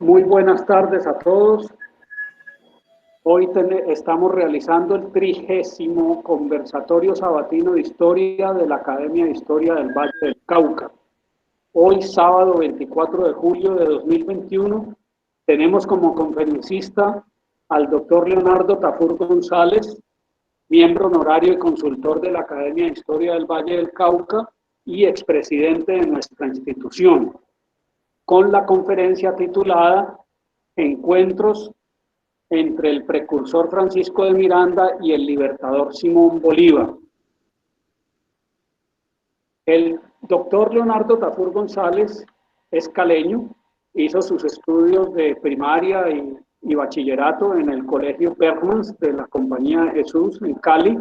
Muy buenas tardes a todos. Hoy estamos realizando el 30º conversatorio sabatino de historia de la Academia de Historia del Valle del Cauca. Hoy, sábado 24 de julio de 2021, tenemos como conferencista al doctor Leonardo Tafur González, miembro honorario y consultor de la Academia de Historia del Valle del Cauca y expresidente de nuestra institución, con la conferencia titulada Encuentros entre el precursor Francisco de Miranda y el libertador Simón Bolívar. El doctor Leonardo Tafur González es caleño, hizo sus estudios de primaria y bachillerato en el Colegio Permans de la Compañía de Jesús en Cali.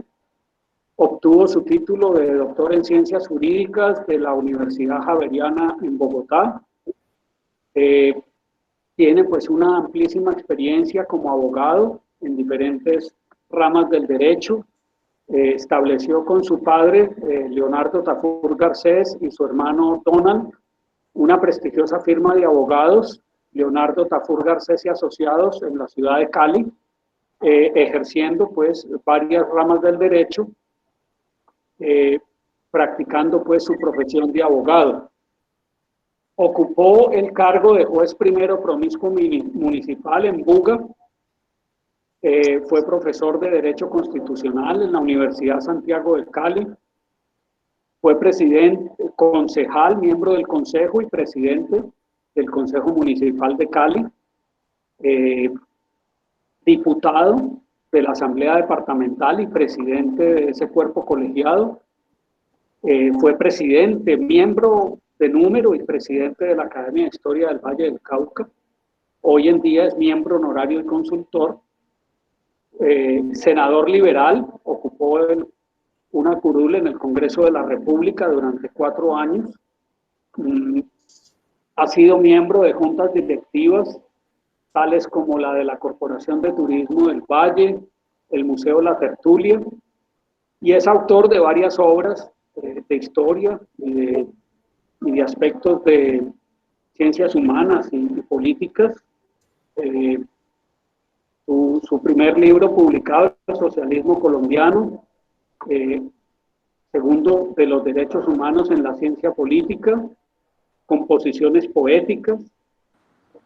Obtuvo su título de doctor en Ciencias Jurídicas de la Universidad Javeriana en Bogotá. Tiene pues una amplísima experiencia como abogado en diferentes ramas del derecho. Estableció con su padre, Leonardo Tafur Garcés, y su hermano Donald, una prestigiosa firma de abogados, Leonardo Tafur Garcés y Asociados, en la ciudad de Cali, ejerciendo pues varias ramas del derecho, practicando pues su profesión de abogado. Ocupó el cargo de juez primero promiscuo municipal en Buga. Fue profesor de Derecho Constitucional en la Universidad Santiago de Cali. Fue presidente, concejal, miembro del Consejo y presidente del Consejo Municipal de Cali. Diputado de la Asamblea Departamental y presidente de ese cuerpo colegiado. Fue presidente, miembro de número y presidente de la Academia de Historia del Valle del Cauca. Hoy en día es miembro honorario y consultor. Senador liberal, ocupó una curul en el Congreso de la República durante 4 años. Ha sido miembro de juntas directivas, tales como la de la Corporación de Turismo del Valle, el Museo La Tertulia, y es autor de varias obras de historia y de aspectos de ciencias humanas y políticas. Su primer libro publicado, El Socialismo Colombiano, segundo, de los derechos humanos en la ciencia política, composiciones poéticas,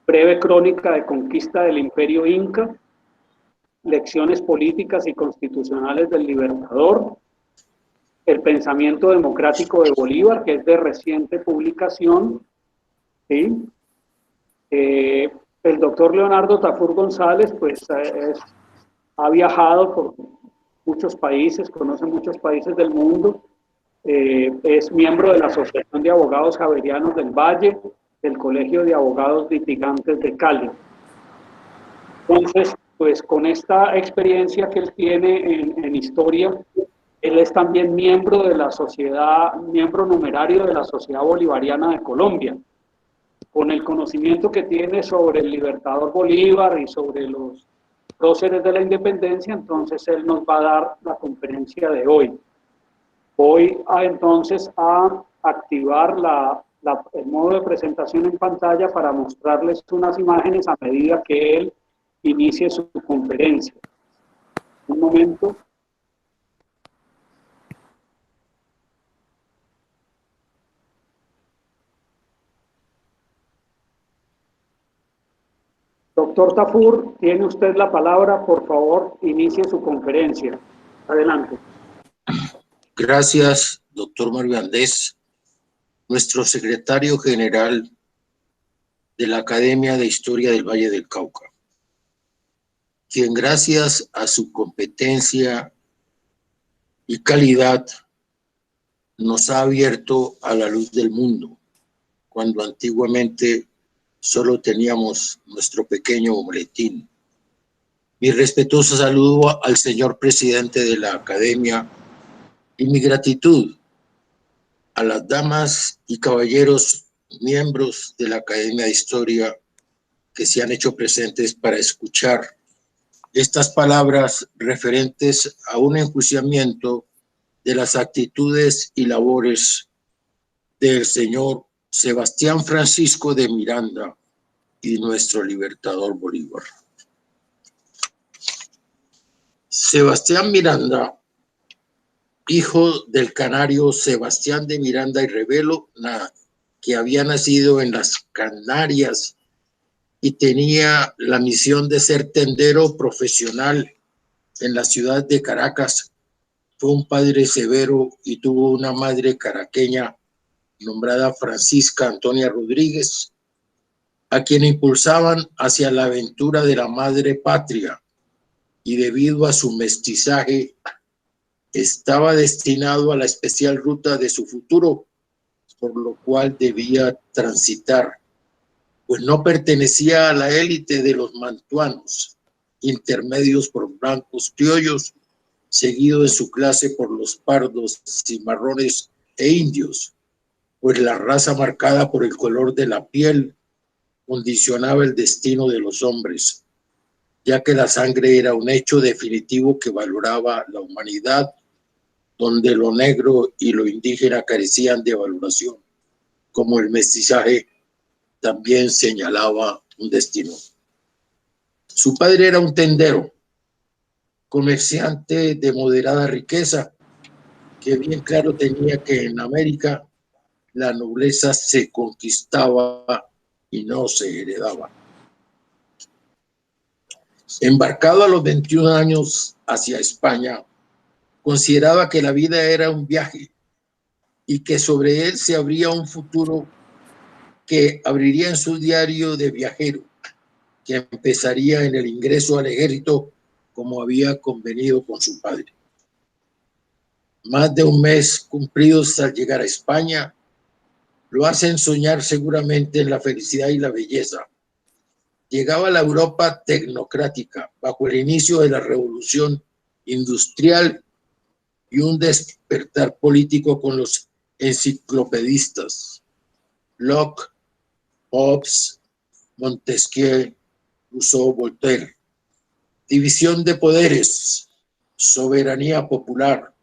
breve crónica de conquista del Imperio Inca, lecciones políticas y constitucionales del Libertador, el pensamiento democrático de Bolívar, que es de reciente publicación, ¿sí? El doctor Leonardo Tafur González, pues ha viajado por muchos países, conoce muchos países del mundo, es miembro de la Asociación de Abogados Javerianos del Valle, del Colegio de Abogados Litigantes de Cali. Entonces, pues con esta experiencia que él tiene en historia, él es también miembro de la sociedad, miembro numerario de la Sociedad Bolivariana de Colombia. Con el conocimiento que tiene sobre el libertador Bolívar y sobre los próceres de la independencia, entonces él nos va a dar la conferencia de hoy. Voy entonces a activar el modo de presentación en pantalla para mostrarles unas imágenes a medida que él inicie su conferencia. Un momento. Doctor Tafur, tiene usted la palabra, por favor, inicie su conferencia. Adelante. Gracias, doctor Mario Andés, nuestro secretario general de la Academia de Historia del Valle del Cauca, quien gracias a su competencia y calidad nos ha abierto a la luz del mundo, cuando antiguamente solo teníamos nuestro pequeño boletín. Mi respetuoso saludo al señor presidente de la Academia y mi gratitud a las damas y caballeros miembros de la Academia de Historia que se han hecho presentes para escuchar estas palabras referentes a un enjuiciamiento de las actitudes y labores del señor Sebastián Francisco de Miranda, y nuestro libertador Bolívar. Sebastián Miranda, hijo del canario Sebastián de Miranda y Revelo, que había nacido en las Canarias y tenía la misión de ser tendero profesional en la ciudad de Caracas. Fue un padre severo y tuvo una madre caraqueña nombrada Francisca Antonia Rodríguez, a quien impulsaban hacia la aventura de la madre patria, y debido a su mestizaje estaba destinado a la especial ruta de su futuro, por lo cual debía transitar, pues no pertenecía a la élite de los mantuanos, intermedios por blancos criollos, seguido de su clase por los pardos, cimarrones e indios, pues la raza marcada por el color de la piel condicionaba el destino de los hombres, ya que la sangre era un hecho definitivo que valoraba la humanidad, donde lo negro y lo indígena carecían de valoración, como el mestizaje también señalaba un destino. Su padre era un tendero, comerciante de moderada riqueza, que bien claro tenía que en América la nobleza se conquistaba y no se heredaba. Embarcado a los 21 años hacia España, consideraba que la vida era un viaje y que sobre él se abría un futuro que abriría en su diario de viajero, que empezaría en el ingreso al ejército como había convenido con su padre. Más de un mes cumplidos al llegar a España lo hacen soñar seguramente en la felicidad y la belleza. Llegaba a la Europa tecnocrática bajo el inicio de la revolución industrial y un despertar político con los enciclopedistas Locke, Hobbes, Montesquieu, Rousseau, Voltaire. División de poderes, soberanía popular,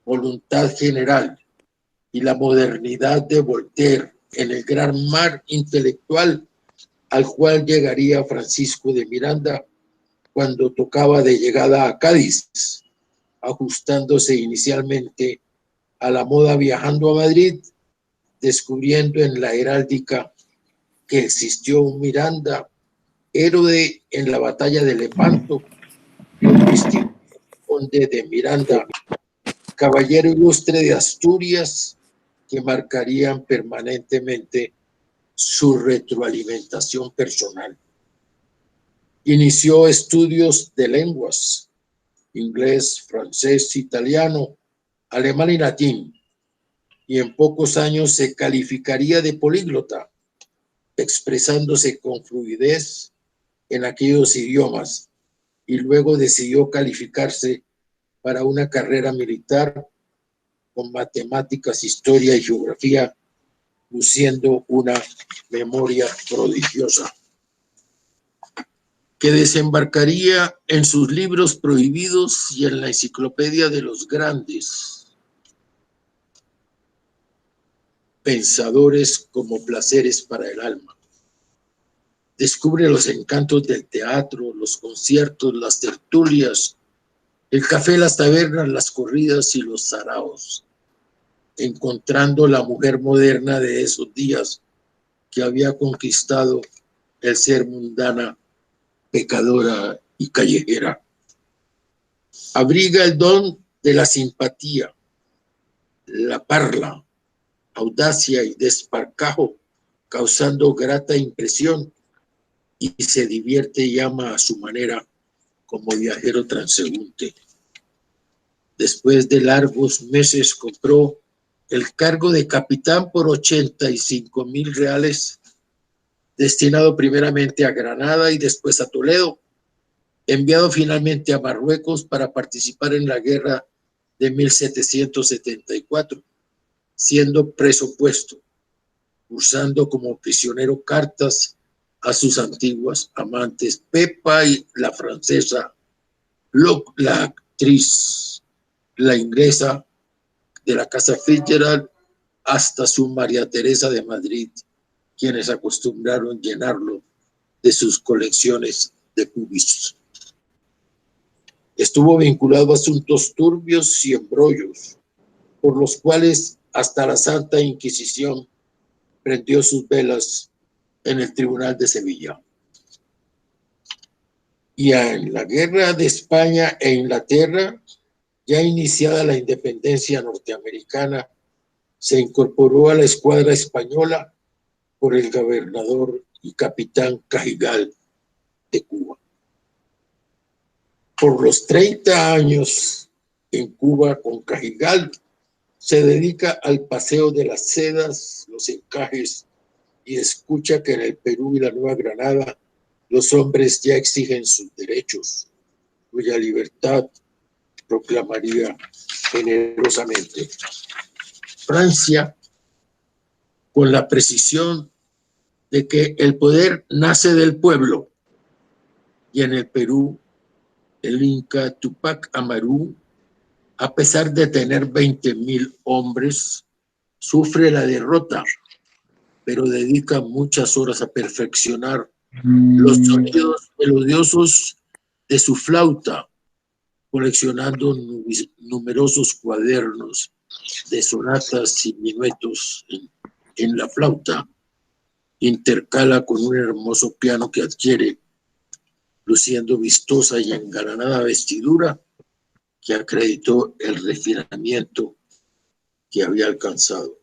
voluntad general y la modernidad de Voltaire en el gran mar intelectual al cual llegaría Francisco de Miranda cuando tocaba de llegada a Cádiz, ajustándose inicialmente a la moda viajando a Madrid, descubriendo en la heráldica que existió un Miranda, héroe en la batalla de Lepanto, y un distinguido conde de Miranda, caballero ilustre de Asturias, que marcarían permanentemente su retroalimentación personal. Inició estudios de lenguas, inglés, francés, italiano, alemán y latín, y en pocos años se calificaría de políglota, expresándose con fluidez en aquellos idiomas, y luego decidió calificarse para una carrera militar con matemáticas, historia y geografía, luciendo una memoria prodigiosa, que desembarcaría en sus libros prohibidos y en la enciclopedia de los grandes pensadores como placeres para el alma. Descubre los encantos del teatro, los conciertos, las tertulias, el café, las tabernas, las corridas y los saraos, encontrando la mujer moderna de esos días que había conquistado el ser mundana, pecadora y callejera. Abriga el don de la simpatía, la parla, audacia y desparpajo, causando grata impresión, y se divierte y ama a su manera como viajero transeúnte. Después de largos meses compró el cargo de capitán por 85,000 reales, destinado primeramente a Granada y después a Toledo, enviado finalmente a Marruecos para participar en la guerra de 1774, siendo preso puesto, usando como prisionero cartas a sus antiguas amantes, Pepa y la francesa, la actriz, la inglesa de la Casa Fitzgerald, hasta su María Teresa de Madrid, quienes acostumbraron llenarlo de sus colecciones de cubis. Estuvo vinculado a asuntos turbios y embrollos, por los cuales hasta la Santa Inquisición prendió sus velas en el Tribunal de Sevilla. Y en la guerra de España e Inglaterra, ya iniciada la independencia norteamericana, se incorporó a la escuadra española por el gobernador y capitán Cajigal de Cuba. Por los 30 años en Cuba con Cajigal, se dedica al paseo de las sedas, los encajes, y escucha que en el Perú y la Nueva Granada los hombres ya exigen sus derechos, cuya libertad proclamaría generosamente. Francia, con la precisión de que el poder nace del pueblo, y en el Perú, el Inca Tupac Amaru, a pesar de tener 20,000 hombres, sufre la derrota, pero dedica muchas horas a perfeccionar los sonidos melodiosos de su flauta, coleccionando numerosos cuadernos de sonatas y minuetos en la flauta. Intercala con un hermoso piano que adquiere, luciendo vistosa y engalanada vestidura que acreditó el refinamiento que había alcanzado.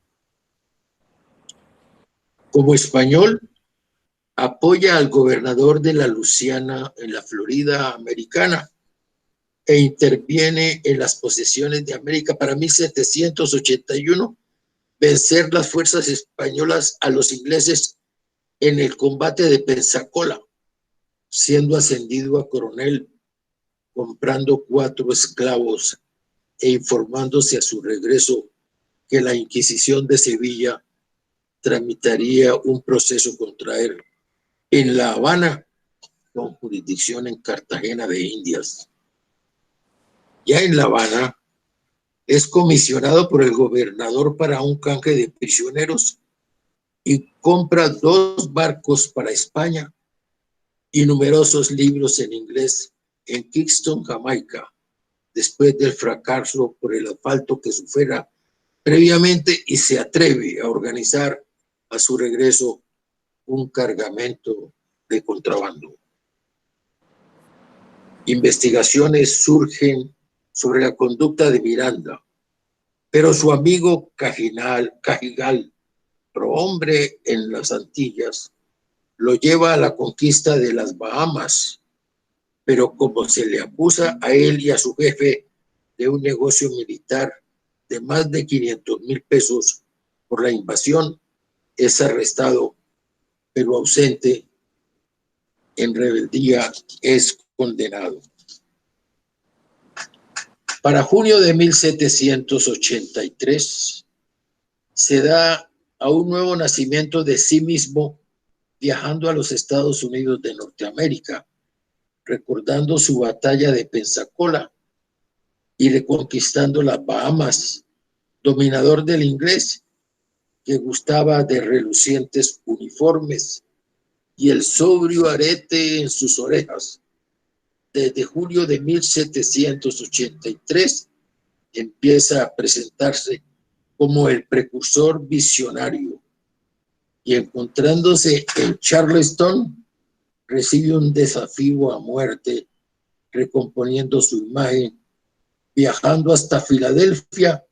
Como español, apoya al gobernador de la Luisiana en la Florida americana e interviene en las posesiones de América para 1781 vencer las fuerzas españolas a los ingleses en el combate de Pensacola, siendo ascendido a coronel, comprando 4 esclavos e informándose a su regreso que la Inquisición de Sevilla tramitaría un proceso contra él en La Habana, con jurisdicción en Cartagena de Indias. Ya en La Habana, es comisionado por el gobernador para un canje de prisioneros y compra 2 barcos para España y numerosos libros en inglés en Kingston, Jamaica, después del fracaso por el asfalto que sufriera previamente, y se atreve a organizar a su regreso un cargamento de contrabando. Investigaciones surgen sobre la conducta de Miranda, pero su amigo Cajigal, prohombre en las Antillas, lo lleva a la conquista de las Bahamas, pero como se le acusa a él y a su jefe de un negocio militar de más de 500,000 pesos por la invasión, es arrestado, pero ausente en rebeldía, es condenado. Para junio de 1783 se da a un nuevo nacimiento de sí mismo, viajando a los Estados Unidos de Norteamérica, recordando su batalla de Pensacola y reconquistando las Bahamas, dominador del inglés, que gustaba de relucientes uniformes y el sobrio arete en sus orejas. Desde julio de 1783 empieza a presentarse como el precursor visionario, y encontrándose en Charleston, recibe un desafío a muerte, recomponiendo su imagen, viajando hasta Filadelfia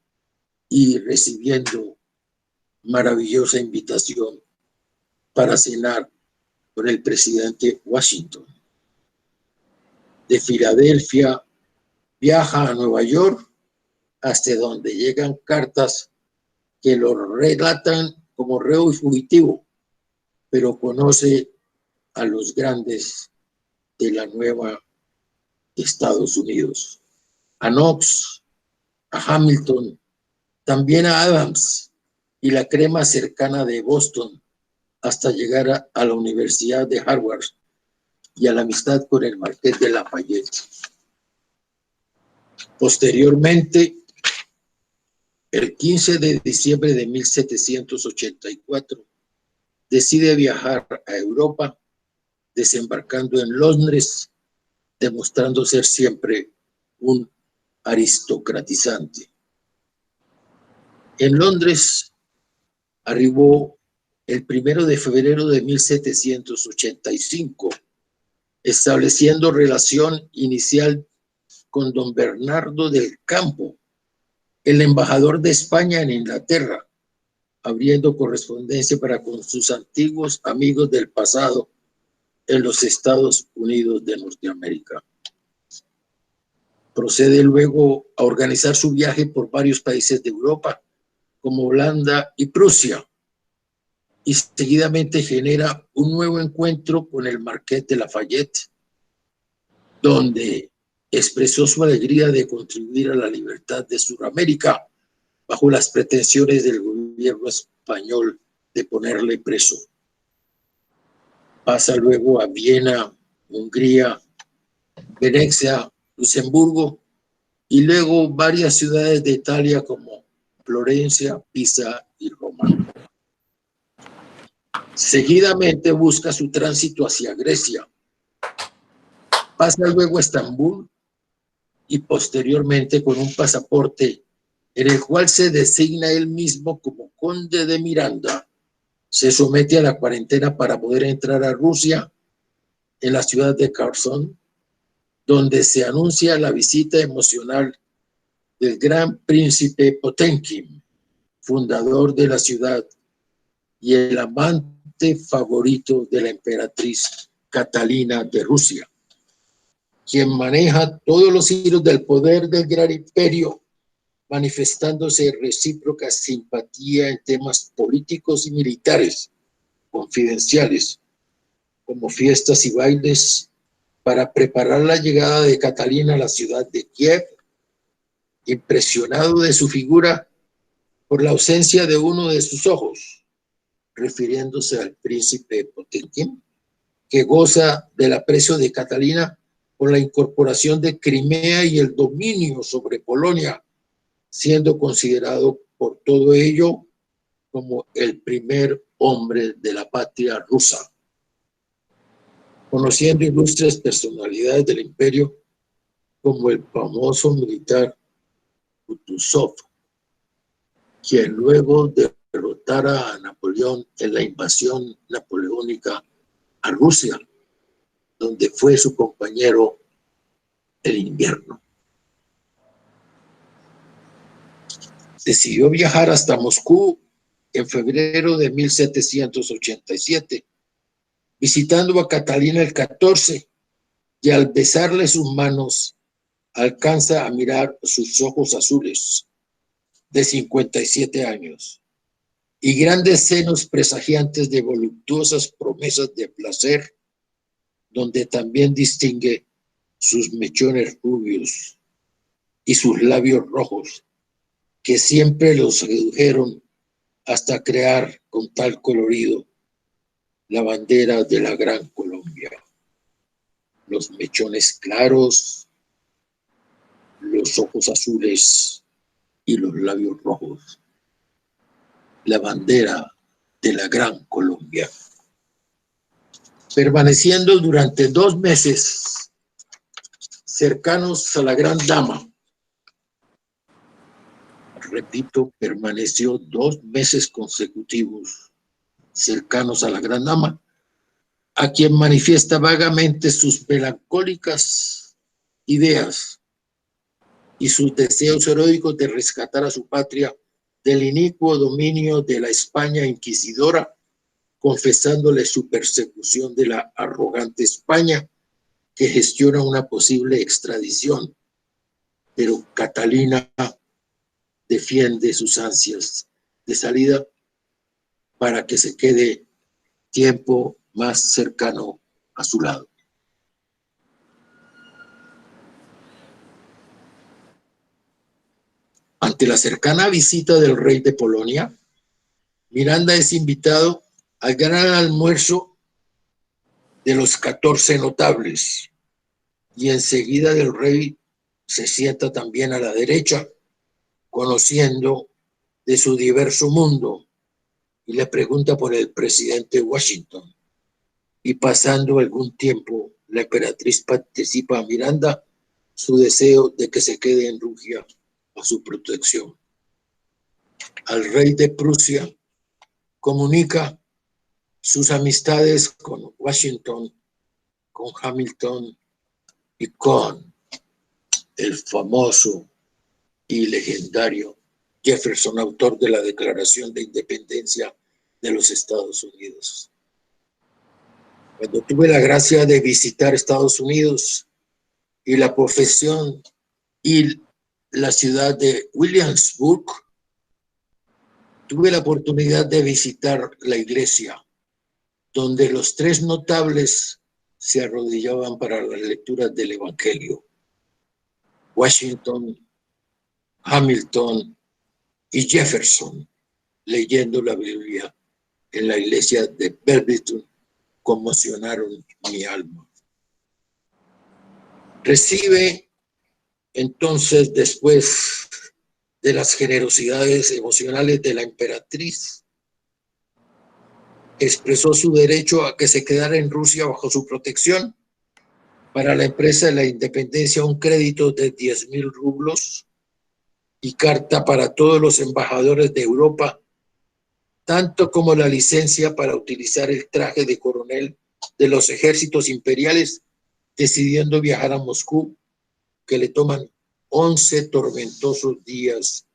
y recibiendo maravillosa invitación para cenar con el presidente Washington. De Filadelfia viaja a Nueva York, hasta donde llegan cartas que lo relatan como reo y fugitivo, pero conoce a los grandes de la nueva Estados Unidos, a Knox, a Hamilton, también a Adams y la crema cercana de Boston, hasta llegar a la Universidad de Harvard y a la amistad con el Marqués de Lafayette. Posteriormente, el 15 de diciembre de 1784, decide viajar a Europa desembarcando en Londres, demostrando ser siempre un aristocratizante. En Londres arribó el 1 de febrero de 1785, estableciendo relación inicial con don Bernardo del Campo, el embajador de España en Inglaterra, abriendo correspondencia para con sus antiguos amigos del pasado en los Estados Unidos de Norteamérica. Procede luego a organizar su viaje por varios países de Europa, como Holanda y Prusia, y seguidamente genera un nuevo encuentro con el Marqués de Lafayette, donde expresó su alegría de contribuir a la libertad de Sudamérica bajo las pretensiones del gobierno español de ponerle preso. Pasa luego a Viena, Hungría, Venecia, Luxemburgo y luego varias ciudades de Italia como Florencia, Pisa y Roma. Seguidamente busca su tránsito hacia Grecia. Pasa luego a Estambul y posteriormente con un pasaporte en el cual se designa él mismo como conde de Miranda, se somete a la cuarentena para poder entrar a Rusia en la ciudad de Kherson, donde se anuncia la visita emocional del gran príncipe Potemkin, fundador de la ciudad y el amante favorito de la emperatriz Catalina de Rusia, quien maneja todos los hilos del poder del gran imperio, manifestándose recíproca simpatía en temas políticos y militares confidenciales, como fiestas y bailes, para preparar la llegada de Catalina a la ciudad de Kiev, impresionado de su figura por la ausencia de uno de sus ojos, refiriéndose al príncipe Potemkin, que goza del aprecio de Catalina por la incorporación de Crimea y el dominio sobre Polonia, siendo considerado por todo ello como el primer hombre de la patria rusa. Conociendo ilustres personalidades del imperio como el famoso militar Kutuzov, quien luego derrotara a Napoleón en la invasión napoleónica a Rusia, donde fue su compañero en invierno. Decidió viajar hasta Moscú en febrero de 1787, visitando a Catalina el 14, y al besarle sus manos, alcanza a mirar sus ojos azules de 57 años y grandes senos presagiantes de voluptuosas promesas de placer, donde también distingue sus mechones rubios y sus labios rojos, que siempre los sedujeron hasta crear con tal colorido la bandera de la Gran Colombia. Los mechones claros, los ojos azules y los labios rojos. La bandera de la Gran Colombia. Permaneciendo durante 2 meses cercanos a la Gran Dama. Repito, permaneció 2 meses consecutivos cercanos a la Gran Dama, a quien manifiesta vagamente sus melancólicas ideas y sus deseos heroicos de rescatar a su patria del inicuo dominio de la España inquisidora, confesándole su persecución de la arrogante España, que gestiona una posible extradición, pero Catalina defiende sus ansias de salida para que se quede tiempo más cercano a su lado. Ante la cercana visita del rey de Polonia, Miranda es invitado al gran almuerzo de los 14 notables, y enseguida del rey se sienta también a la derecha, conociendo de su diverso mundo, y le pregunta por el presidente Washington. y pasando algún tiempo, la emperatriz participa a Miranda su deseo de que se quede en Rusia a su protección. Al rey de Prusia comunica sus amistades con Washington, con Hamilton y con el famoso y legendario Jefferson, autor de la Declaración de Independencia de los Estados Unidos. Cuando tuve la gracia de visitar Estados Unidos y la profesión y la ciudad de Williamsburg, tuve la oportunidad de visitar la iglesia, donde los tres notables se arrodillaban para las lecturas del Evangelio: Washington, Hamilton y Jefferson, leyendo la Biblia en la iglesia de Belvidere, conmocionaron mi alma. Recibe entonces, después de las generosidades emocionales de la emperatriz, expresó su derecho a que se quedara en Rusia bajo su protección. Para la empresa de la independencia, un crédito de 10.000 rublos y carta para todos los embajadores de Europa, tanto como la licencia para utilizar el traje de coronel de los ejércitos imperiales, decidiendo viajar a Moscú, que le toman 11 tormentosos días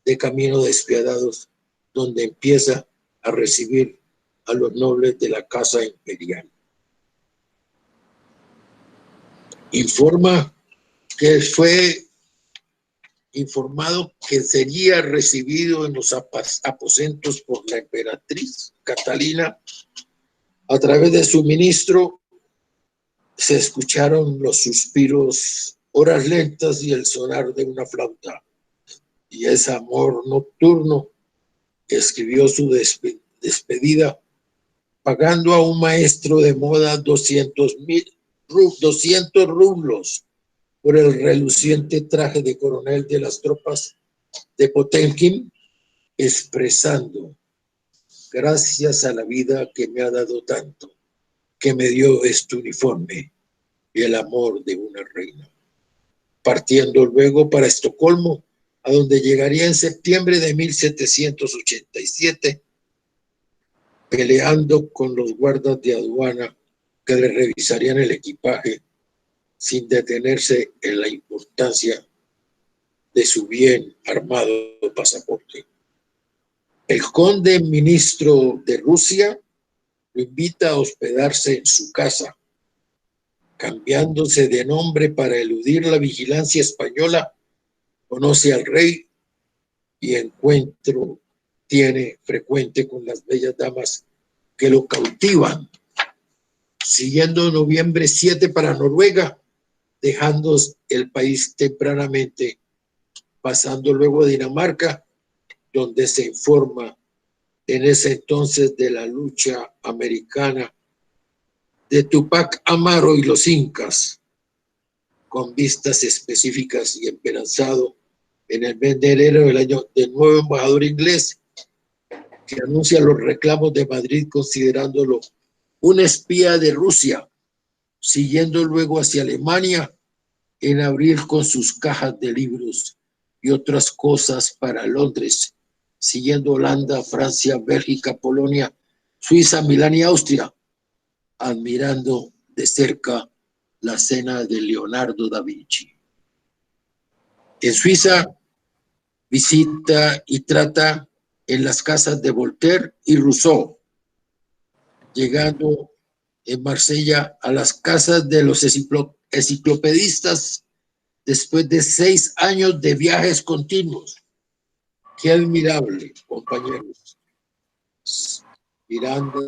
de camino despiadados, donde empieza a recibir a los nobles de la casa imperial. Informa que fue informado que sería recibido en los aposentos por la emperatriz Catalina. A través de su ministro se escucharon los suspiros, horas lentas y el sonar de una flauta. Y ese amor nocturno escribió su despedida, pagando a un maestro de moda 200 rublos por el reluciente traje de coronel de las tropas de Potemkin, expresando: gracias a la vida que me ha dado tanto, que me dio este uniforme y el amor de una reina. Partiendo luego para Estocolmo, a donde llegaría en septiembre de 1787, peleando con los guardas de aduana que le revisarían el equipaje, sin detenerse en la importancia de su bien armado pasaporte. El conde ministro de Rusia lo invita a hospedarse en su casa, cambiándose de nombre para eludir la vigilancia española. Conoce al rey y encuentro tiene frecuente con las bellas damas que lo cautivan, siguiendo noviembre 7 para Noruega, dejando el país tempranamente, pasando luego a Dinamarca, donde se informa en ese entonces de la lucha americana de Tupac Amaru y los incas, con vistas específicas y esperanzado en el mes de enero del nuevo embajador inglés, que anuncia los reclamos de Madrid considerándolo un espía de Rusia, siguiendo luego hacia Alemania en abril con sus cajas de libros y otras cosas para Londres, siguiendo Holanda, Francia, Bélgica, Polonia, Suiza, Milán y Austria, admirando de cerca la cena de Leonardo da Vinci. En Suiza visita y trata en las casas de Voltaire y Rousseau, llegando en Marsella a las casas de los enciclopedistas después de 6 años de viajes continuos. Qué admirable, compañeros. Miranda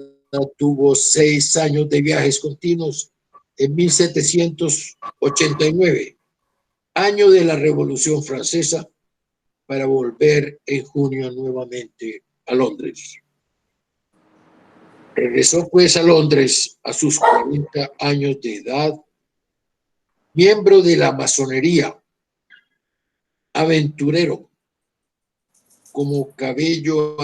tuvo 6 años de viajes continuos en 1789, año de la Revolución Francesa, para volver en junio nuevamente a Londres. Regresó pues a Londres a sus 40 años de edad, miembro de la masonería, aventurero, como caballero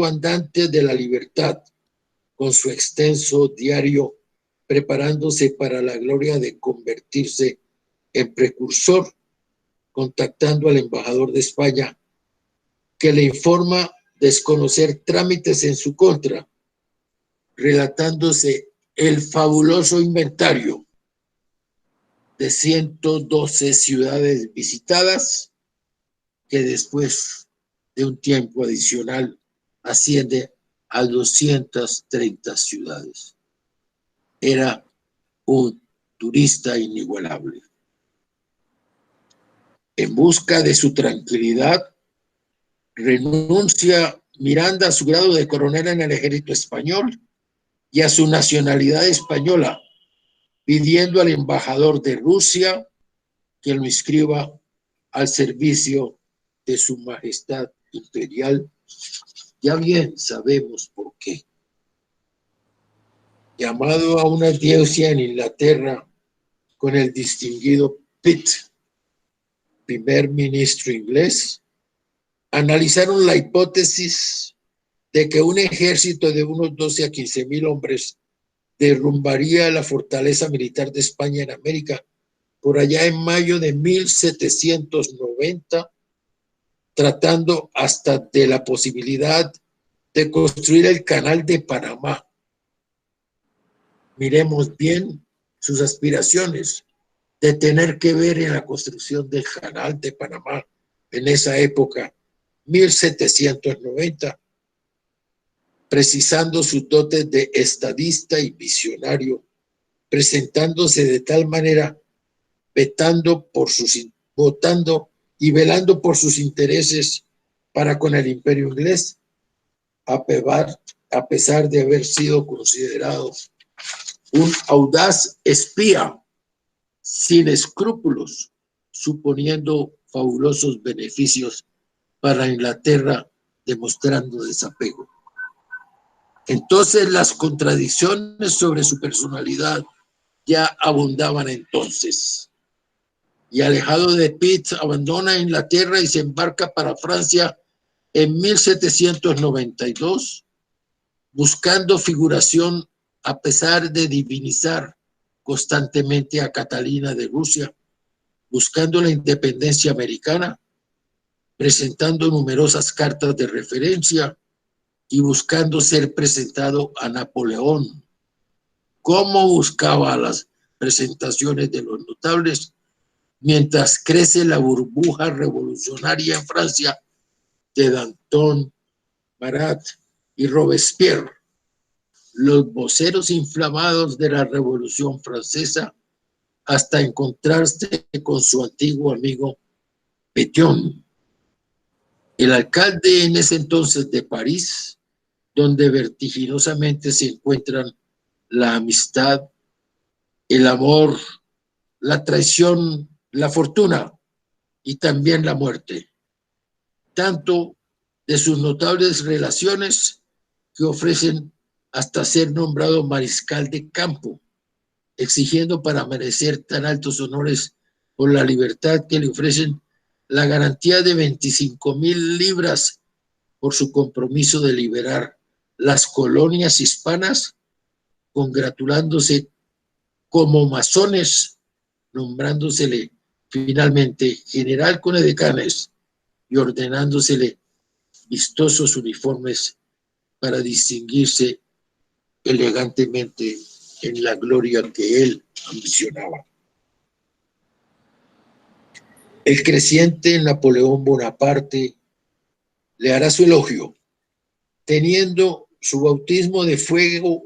andante de la libertad, con su extenso diario, preparándose para la gloria de convertirse en precursor, contactando al embajador de España, que le informa desconocer trámites en su contra, relatándose el fabuloso inventario de 112 ciudades visitadas, que después de un tiempo adicional asciende a 230 ciudades. Era un turista inigualable. En busca de su tranquilidad, renuncia Miranda a su grado de coronel en el ejército español y a su nacionalidad española, pidiendo al embajador de Rusia que lo inscriba al servicio de su majestad imperial. Ya bien sabemos por qué. Llamado a una audiencia en Inglaterra con el distinguido Pitt, primer ministro inglés, analizaron la hipótesis de que un ejército de unos 12 a 15,000 hombres derrumbaría la fortaleza militar de España en América por allá en mayo de 1790, tratando hasta de la posibilidad de construir el canal de Panamá. Miremos bien sus aspiraciones de tener que ver en la construcción del canal de Panamá en esa época, 1790, precisando sus dotes de estadista y visionario, presentándose de tal manera, votando y velando por sus intereses para con el imperio inglés, a pesar de haber sido considerado un audaz espía sin escrúpulos, suponiendo fabulosos beneficios para Inglaterra, demostrando desapego. Entonces las contradicciones sobre su personalidad ya abundaban entonces. Y alejado de Pitt, abandona Inglaterra y se embarca para Francia en 1792, buscando figuración a pesar de divinizar constantemente a Catalina de Rusia, buscando la independencia americana, presentando numerosas cartas de referencia y buscando ser presentado a Napoleón. ¿Cómo buscaba las presentaciones de los notables mientras crece la burbuja revolucionaria en Francia de Danton, Marat y Robespierre, los voceros inflamados de la Revolución Francesa, hasta encontrarse con su antiguo amigo Pétion, el alcalde en ese entonces de París, donde vertiginosamente se encuentran la amistad, el amor, la traición, la fortuna y también la muerte. Tanto de sus notables relaciones que ofrecen hasta ser nombrado mariscal de campo, exigiendo para merecer tan altos honores por la libertad que le ofrecen la garantía de 25,000 libras por su compromiso de liberar las colonias hispanas, congratulándose como masones, nombrándosele finalmente general con edecanes y ordenándosele vistosos uniformes para distinguirse elegantemente en la gloria que él ambicionaba. El creciente Napoleón Bonaparte le hará su elogio, teniendo su bautismo de fuego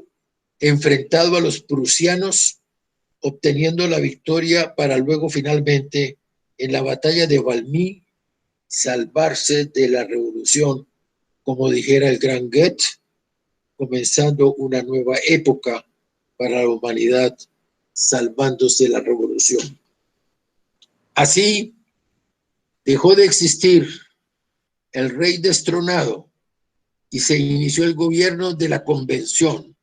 enfrentado a los prusianos, obteniendo la victoria para luego finalmente en la batalla de Valmy salvarse de la revolución, como dijera el gran Goethe, comenzando una nueva época para la humanidad, salvándose la revolución. Así dejó de existir el rey destronado y se inició el gobierno de la convención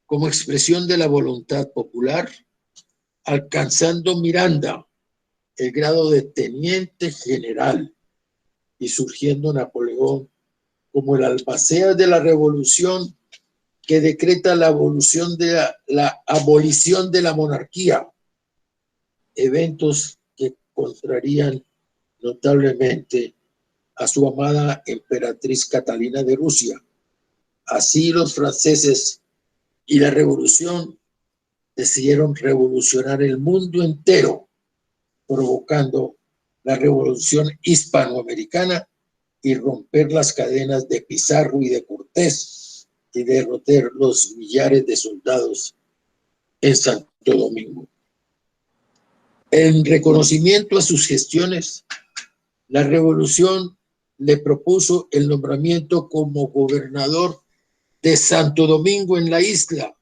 como expresión de la voluntad popular, alcanzando Miranda el grado de teniente general y surgiendo Napoleón como el albacea de la revolución que decreta la abolición de la monarquía, eventos que contrarían notablemente a su amada emperatriz Catalina de Rusia. Así los franceses y la revolución decidieron revolucionar el mundo entero, provocando la revolución hispanoamericana y romper las cadenas de Pizarro y de Cortés y derrotar los millares de soldados en Santo Domingo. En reconocimiento a sus gestiones, la revolución le propuso el nombramiento como gobernador de Santo Domingo en la isla,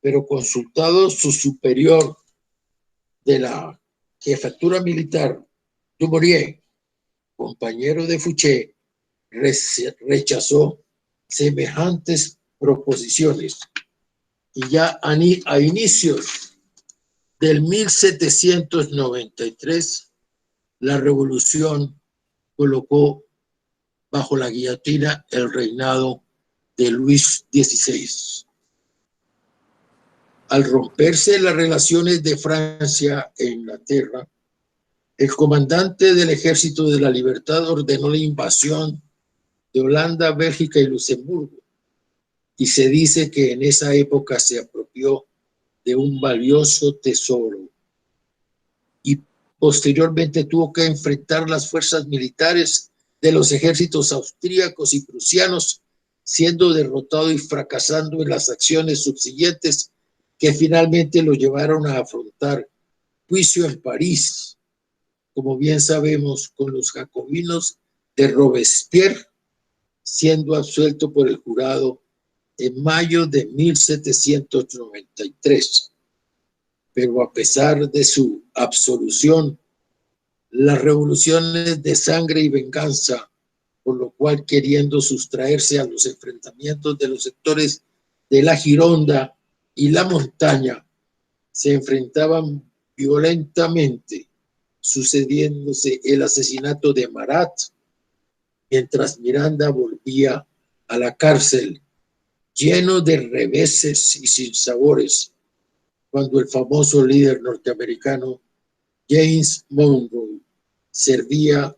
pero consultado su superior de la jefatura militar, Dumouriez, compañero de Fouché, rechazó semejantes proposiciones. Y ya a inicios del 1793, la revolución colocó bajo la guillotina el reinado de Luis XVI. Al romperse las relaciones de Francia e Inglaterra, el comandante del Ejército de la Libertad ordenó la invasión de Holanda, Bélgica y Luxemburgo, y se dice que en esa época se apropió de un valioso tesoro y posteriormente tuvo que enfrentar las fuerzas militares de los ejércitos austríacos y prusianos, siendo derrotado y fracasando en las acciones subsiguientes que finalmente lo llevaron a afrontar juicio en París, como bien sabemos, con los jacobinos de Robespierre, siendo absuelto por el jurado en mayo de 1793. Pero a pesar de su absolución, las revoluciones de sangre y venganza, por lo cual queriendo sustraerse a los enfrentamientos de los sectores de la Gironda y la montaña, se enfrentaban violentamente, sucediéndose el asesinato de Marat, mientras Miranda volvía a la cárcel, lleno de reveses y sinsabores, cuando el famoso líder norteamericano James Monroe servía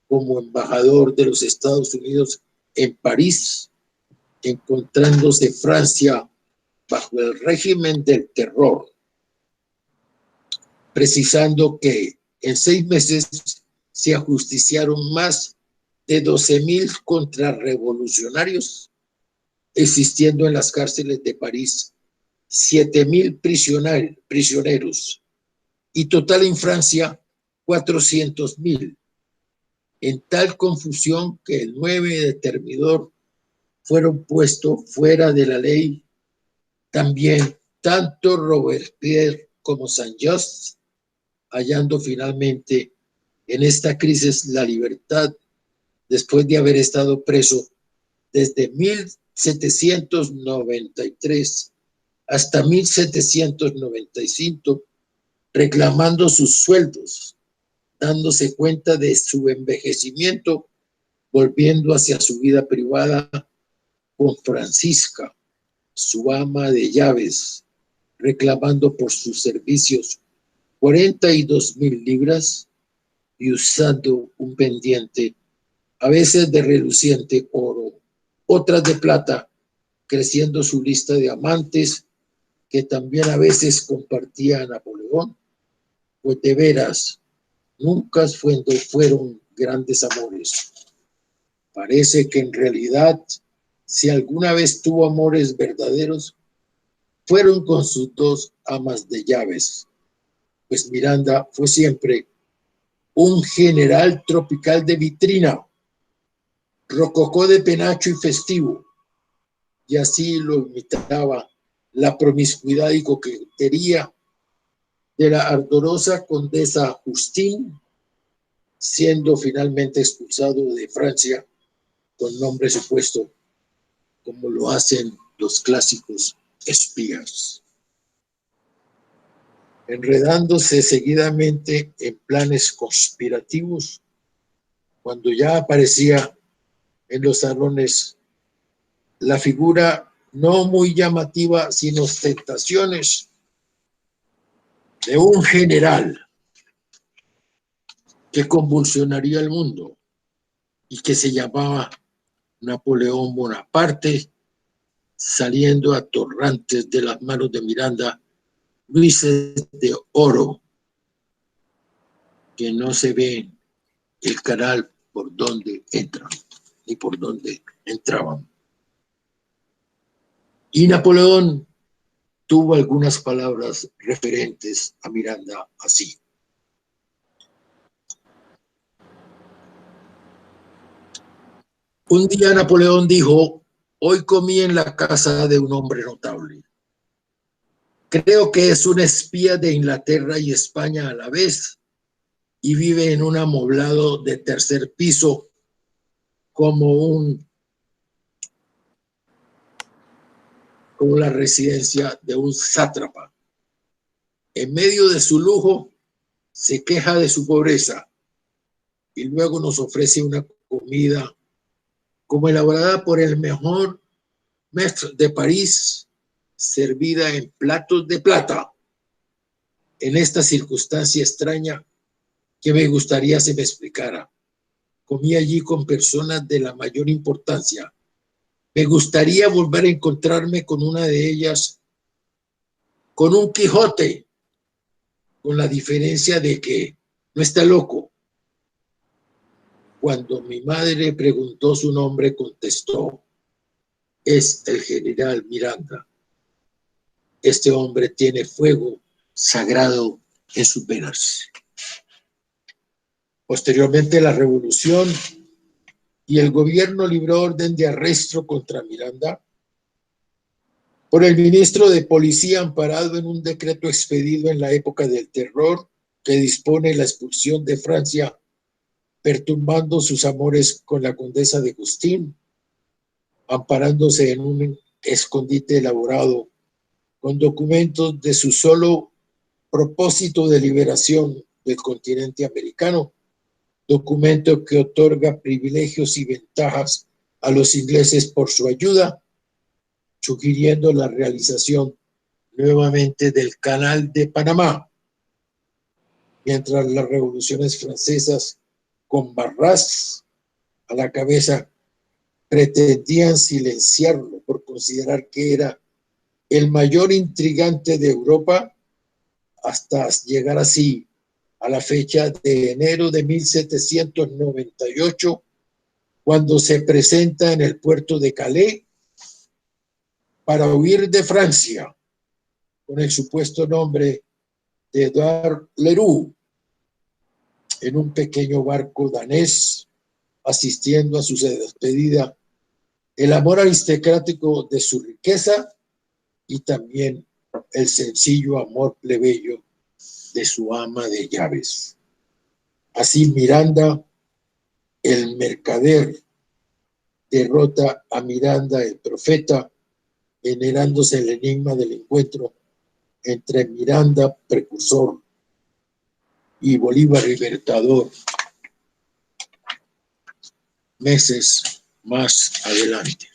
como embajador de los Estados Unidos en París, encontrándose Francia bajo el régimen del terror, precisando que en 6 meses se ajusticiaron más de 12,000 contrarrevolucionarios, existiendo en las cárceles de París 7,000 prisioneros y total en Francia 400,000. En tal confusión que el 9 de Termidor fueron puestos fuera de la ley también tanto Robespierre como Saint-Just, hallando finalmente en esta crisis la libertad después de haber estado preso desde 1793 hasta 1795, reclamando sus sueldos, dándose cuenta de su envejecimiento, volviendo hacia su vida privada con Francisca, su ama de llaves, reclamando por sus servicios 42,000 libras y usando un pendiente, a veces de reluciente oro, otras de plata, creciendo su lista de amantes, que también a veces compartía a Napoleón, pues de veras, nunca fueron grandes amores. Parece que en realidad, si alguna vez tuvo amores verdaderos, fueron con sus 2 amas de llaves, pues Miranda fue siempre un general tropical de vitrina, rococó de penacho y festivo, y así lo imitaba la promiscuidad y coquetería de la ardorosa condesa Justine, siendo finalmente expulsado de Francia con nombre supuesto, como lo hacen los clásicos espías, enredándose seguidamente en planes conspirativos. Cuando ya aparecía en los salones la figura no muy llamativa, sin ostentaciones, de un general que convulsionaría el mundo y que se llamaba Napoleón Bonaparte, saliendo a torrentes de las manos de Miranda luces de oro que no se ve el canal por donde entran y por donde entraban. Y Napoleón tuvo algunas palabras referentes a Miranda así. Un día Napoleón dijo: hoy comí en la casa de un hombre notable. Creo que es un espía de Inglaterra y España a la vez y vive en un amoblado de tercer piso como la residencia de un sátrapa. En medio de su lujo se queja de su pobreza y luego nos ofrece una comida como elaborada por el mejor maître de París, servida en platos de plata. En esta circunstancia extraña que me gustaría se me explicara. Comí allí con personas de la mayor importancia. Me gustaría volver a encontrarme con una de ellas, con un Quijote, con la diferencia de que no está loco. Cuando mi madre preguntó su nombre, contestó: es el general Miranda. Este hombre tiene fuego sagrado en sus venas. Posteriormente, la revolución y el gobierno libró orden de arresto contra Miranda por el ministro de Policía, amparado en un decreto expedido en la época del terror que dispone la expulsión de Francia, perturbando sus amores con la condesa de Gustín, amparándose en un escondite elaborado con documentos de su solo propósito de liberación del continente americano, documento que otorga privilegios y ventajas a los ingleses por su ayuda, sugiriendo la realización nuevamente del Canal de Panamá, mientras las revoluciones francesas, con Barras a la cabeza, pretendían silenciarlo por considerar que era el mayor intrigante de Europa, hasta llegar así a la fecha de enero de 1798, cuando se presenta en el puerto de Calais para huir de Francia con el supuesto nombre de Edouard Leroux, en un pequeño barco danés, asistiendo a su despedida, el amor aristocrático de su riqueza y también el sencillo amor plebeyo de su ama de llaves. Así Miranda, el mercader, derrota a Miranda, el profeta, generándose el enigma del encuentro entre Miranda, precursor, y Bolívar, libertador, meses más adelante.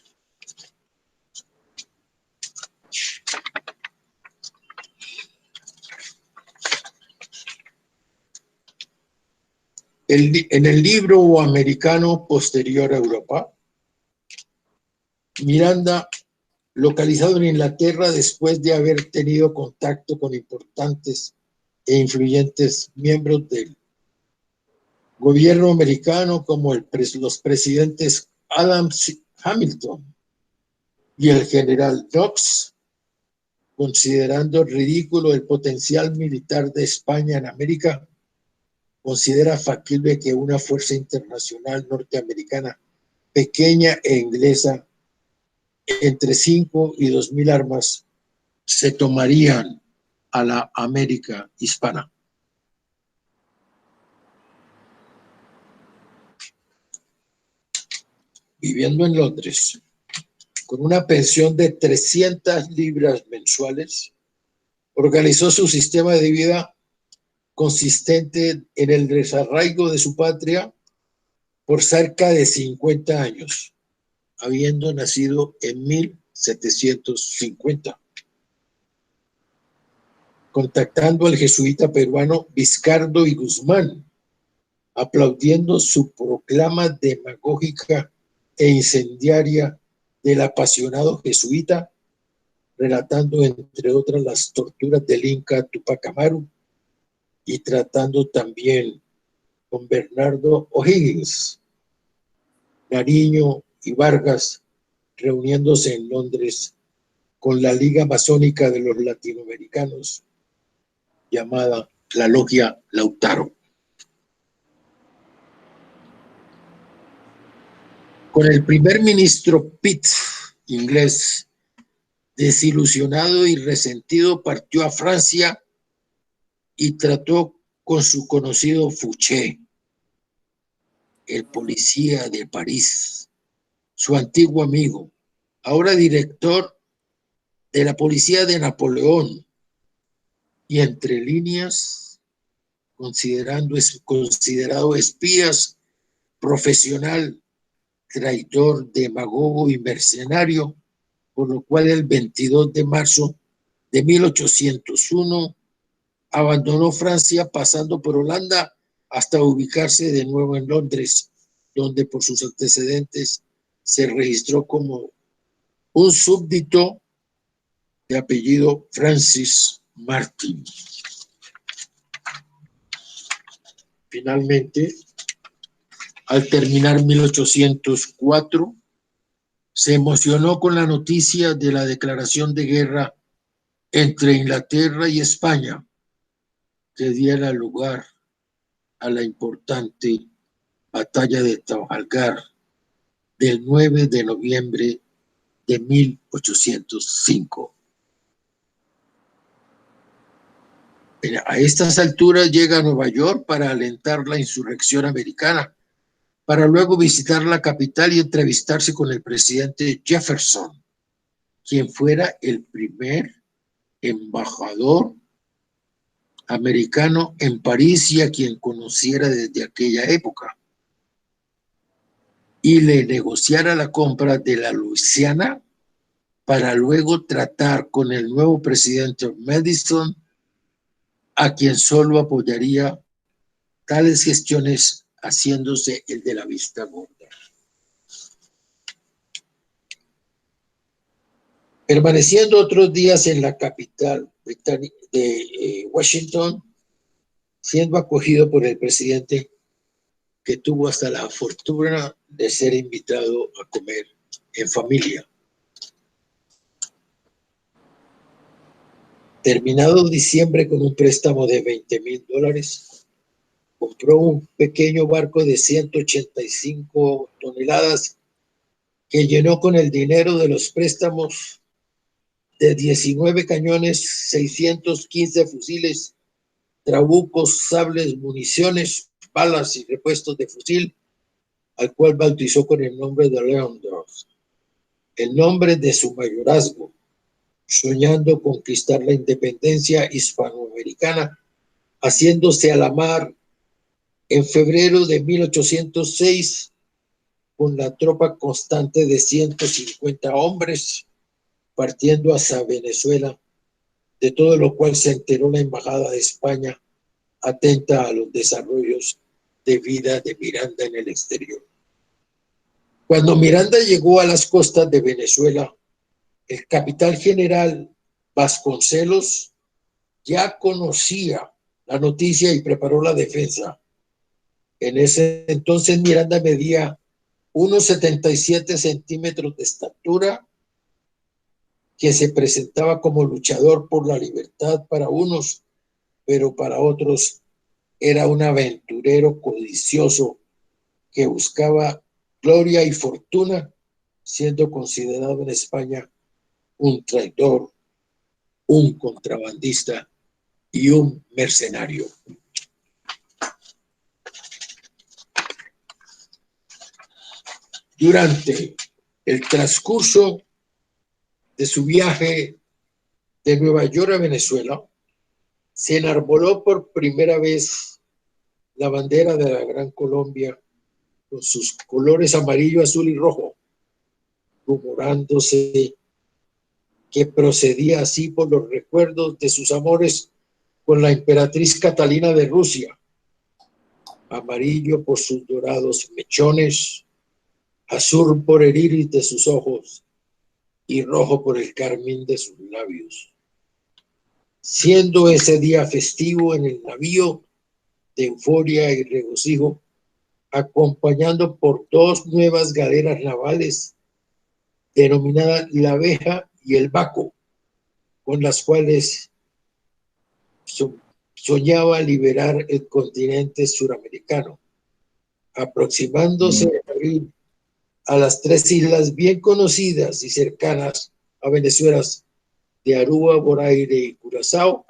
En el libro americano Posterior a Europa, Miranda, localizado en Inglaterra después de haber tenido contacto con importantes e influyentes miembros del gobierno americano como los presidentes Adams, Hamilton y el general Knox, considerando ridículo el potencial militar de España en América, considera factible que una fuerza internacional norteamericana pequeña e inglesa, entre 5 y 2,000 armas, se tomarían a la América hispana. Viviendo en Londres, con una pensión de 300 libras mensuales, organizó su sistema de vida consistente en el desarraigo de su patria por cerca de 50 años, habiendo nacido en 1750, contactando al jesuita peruano Vizcardo y Guzmán, aplaudiendo su proclama demagógica e incendiaria del apasionado jesuita, relatando entre otras las torturas del Inca Tupac Amaru y tratando también con Bernardo O'Higgins, Nariño y Vargas, reuniéndose en Londres con la Liga Masónica de los Latinoamericanos, llamada la Logia Lautaro. Con el primer ministro Pitt, inglés, desilusionado y resentido, partió a Francia y trató con su conocido Fouché, el policía de París, su antiguo amigo, ahora director de la policía de Napoleón, y entre líneas, considerado espías, profesional, traidor, demagogo y mercenario, por lo cual el 22 de marzo de 1801 abandonó Francia pasando por Holanda hasta ubicarse de nuevo en Londres, donde por sus antecedentes se registró como un súbdito de apellido Francis Martin. Finalmente, al terminar 1804, se emocionó con la noticia de la declaración de guerra entre Inglaterra y España, que diera lugar a la importante batalla de Trafalgar del 9 de noviembre de 1805. A estas alturas llega a Nueva York para alentar la insurrección americana, para luego visitar la capital y entrevistarse con el presidente Jefferson, quien fuera el primer embajador americano en París y a quien conociera desde aquella época, y le negociara la compra de la Luisiana para luego tratar con el nuevo presidente Madison, a quien solo apoyaría tales gestiones haciéndose el de la vista gorda. Permaneciendo otros días en la capital británica de Washington, siendo acogido por el presidente, que tuvo hasta la fortuna de ser invitado a comer en familia. Terminado diciembre con un préstamo de $20,000, compró un pequeño barco de 185 toneladas que llenó con el dinero de los préstamos de 19 cañones, 615 fusiles, trabucos, sables, municiones, balas y repuestos de fusil, al cual bautizó con el nombre de Leondorf, el nombre de su mayorazgo, soñando conquistar la independencia hispanoamericana, haciéndose a la mar en febrero de 1806 con la tropa constante de 150 hombres, partiendo hacia Venezuela, de todo lo cual se enteró la Embajada de España, atenta a los desarrollos de vida de Miranda en el exterior. Cuando Miranda llegó a las costas de Venezuela, el capitán general Vasconcelos ya conocía la noticia y preparó la defensa. En ese entonces Miranda medía unos 77 centímetros de estatura, que se presentaba como luchador por la libertad para unos, pero para otros era un aventurero codicioso que buscaba gloria y fortuna, siendo considerado en España un traidor, un contrabandista y un mercenario. Durante el transcurso de su viaje de Nueva York a Venezuela, se enarboló por primera vez la bandera de la Gran Colombia con sus colores amarillo, azul y rojo, rumorándose que procedía así por los recuerdos de sus amores con la emperatriz Catalina de Rusia, amarillo por sus dorados mechones, azul por el iris de sus ojos y rojo por el carmín de sus labios. Siendo ese día festivo en el navío, de euforia y regocijo, acompañando por dos nuevas galeras navales, denominadas la Abeja y el Baco, con las cuales soñaba liberar el continente suramericano, aproximándose en abril a las tres islas bien conocidas y cercanas a Venezuela de Aruba, Bonaire y Curazao,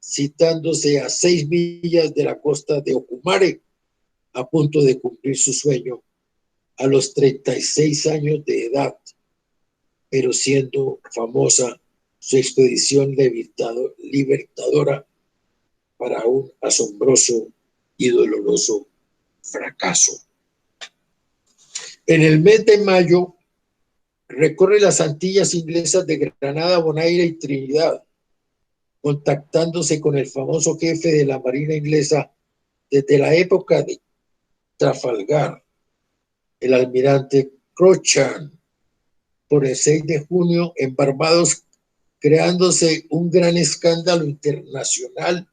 citándose a 6 millas de la costa de Ocumare, a punto de cumplir su sueño a los 36 años de edad, pero siendo famosa su expedición libertadora para un asombroso y doloroso fracaso. En el mes de mayo recorre las Antillas inglesas de Granada, Bonaire y Trinidad, contactándose con el famoso jefe de la Marina inglesa desde la época de Trafalgar, el almirante Cochrane, por el 6 de junio en Barbados, creándose un gran escándalo internacional,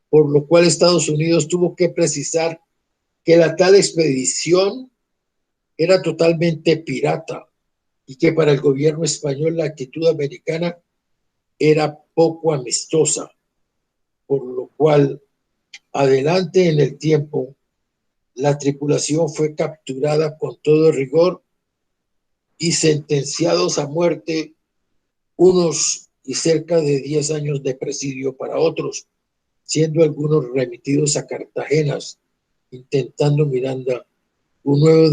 por lo cual Estados Unidos tuvo que precisar que la tal expedición era totalmente pirata y que para el gobierno español la actitud americana era poco amistosa, por lo cual adelante en el tiempo la tripulación fue capturada con todo rigor y sentenciados a muerte, unos y cerca de 10 años de presidio para otros, siendo algunos remitidos a Cartagena, intentando Miranda un nuevo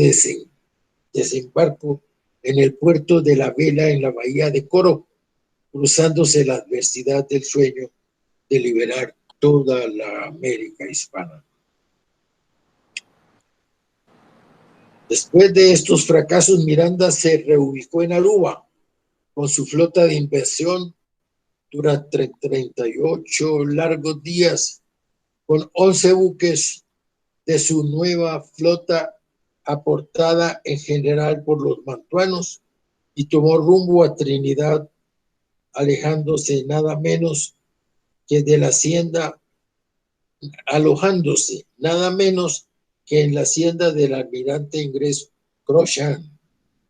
desembarco en el puerto de La Vela en la bahía de Coro, cruzándose la adversidad del sueño de liberar toda la América hispana. Después de estos fracasos, Miranda se reubicó en Aruba con su flota de inversión durante 38 largos días, con 11 buques de su nueva flota aportada en general por los mantuanos, y tomó rumbo a Trinidad, alojándose nada menos que en la hacienda del almirante inglés Cochrane,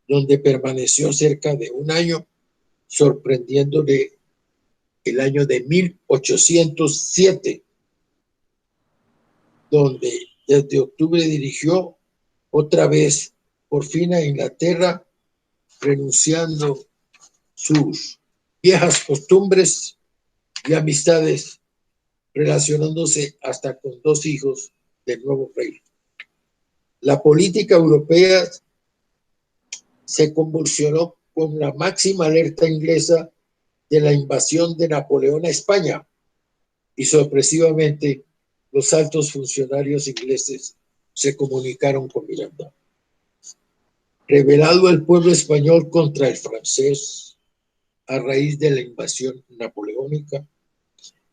donde permaneció cerca de un año, sorprendiéndole el año de 1807, donde desde octubre dirigió otra vez por fin a Inglaterra, renunciando sus viejas costumbres y amistades, relacionándose hasta con 2 hijos del nuevo rey. La política europea se convulsionó con la máxima alerta inglesa de la invasión de Napoleón a España, y sorpresivamente los altos funcionarios ingleses se comunicaron con Miranda. Rebelado el pueblo español contra el francés a raíz de la invasión napoleónica,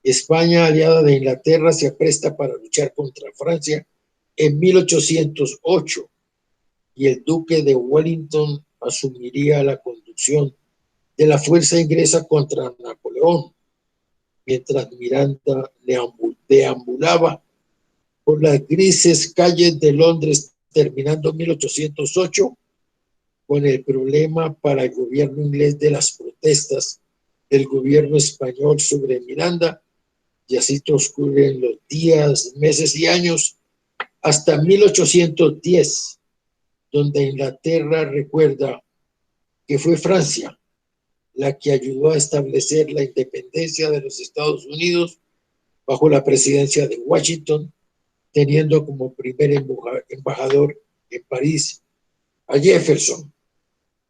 España, aliada de Inglaterra, se apresta para luchar contra Francia en 1808, y el duque de Wellington asumiría la conducción de la fuerza inglesa contra Napoleón, mientras Miranda deambulaba por las grises calles de Londres, terminando en 1808 con el problema para el gobierno inglés de las protestas del gobierno español sobre Miranda, y así transcurren los días, meses y años hasta 1810, donde Inglaterra recuerda que fue Francia la que ayudó a establecer la independencia de los Estados Unidos bajo la presidencia de Washington, teniendo como primer embajador en París a Jefferson,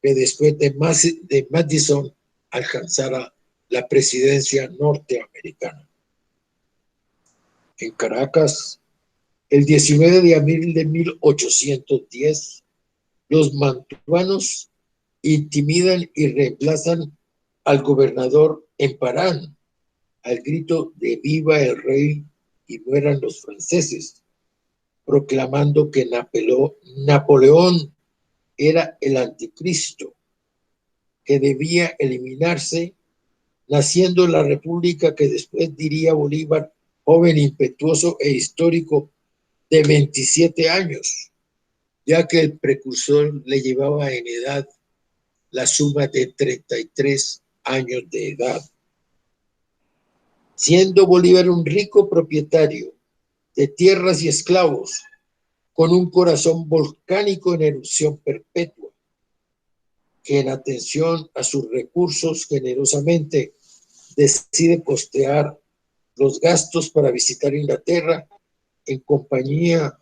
que después de Madison alcanzara la presidencia norteamericana. En Caracas, el 19 de abril de 1810, los mantuanos intimidan y reemplazan al gobernador en Parán, al grito de viva el rey y mueran los franceses, proclamando que Napoleón era el anticristo, que debía eliminarse, naciendo la república que después diría Bolívar, joven impetuoso e histórico de 27 años, ya que el precursor le llevaba en edad la suma de 33 años de edad. Siendo Bolívar un rico propietario de tierras y esclavos, con un corazón volcánico en erupción perpetua, que en atención a sus recursos generosamente decide costear los gastos para visitar Inglaterra en compañía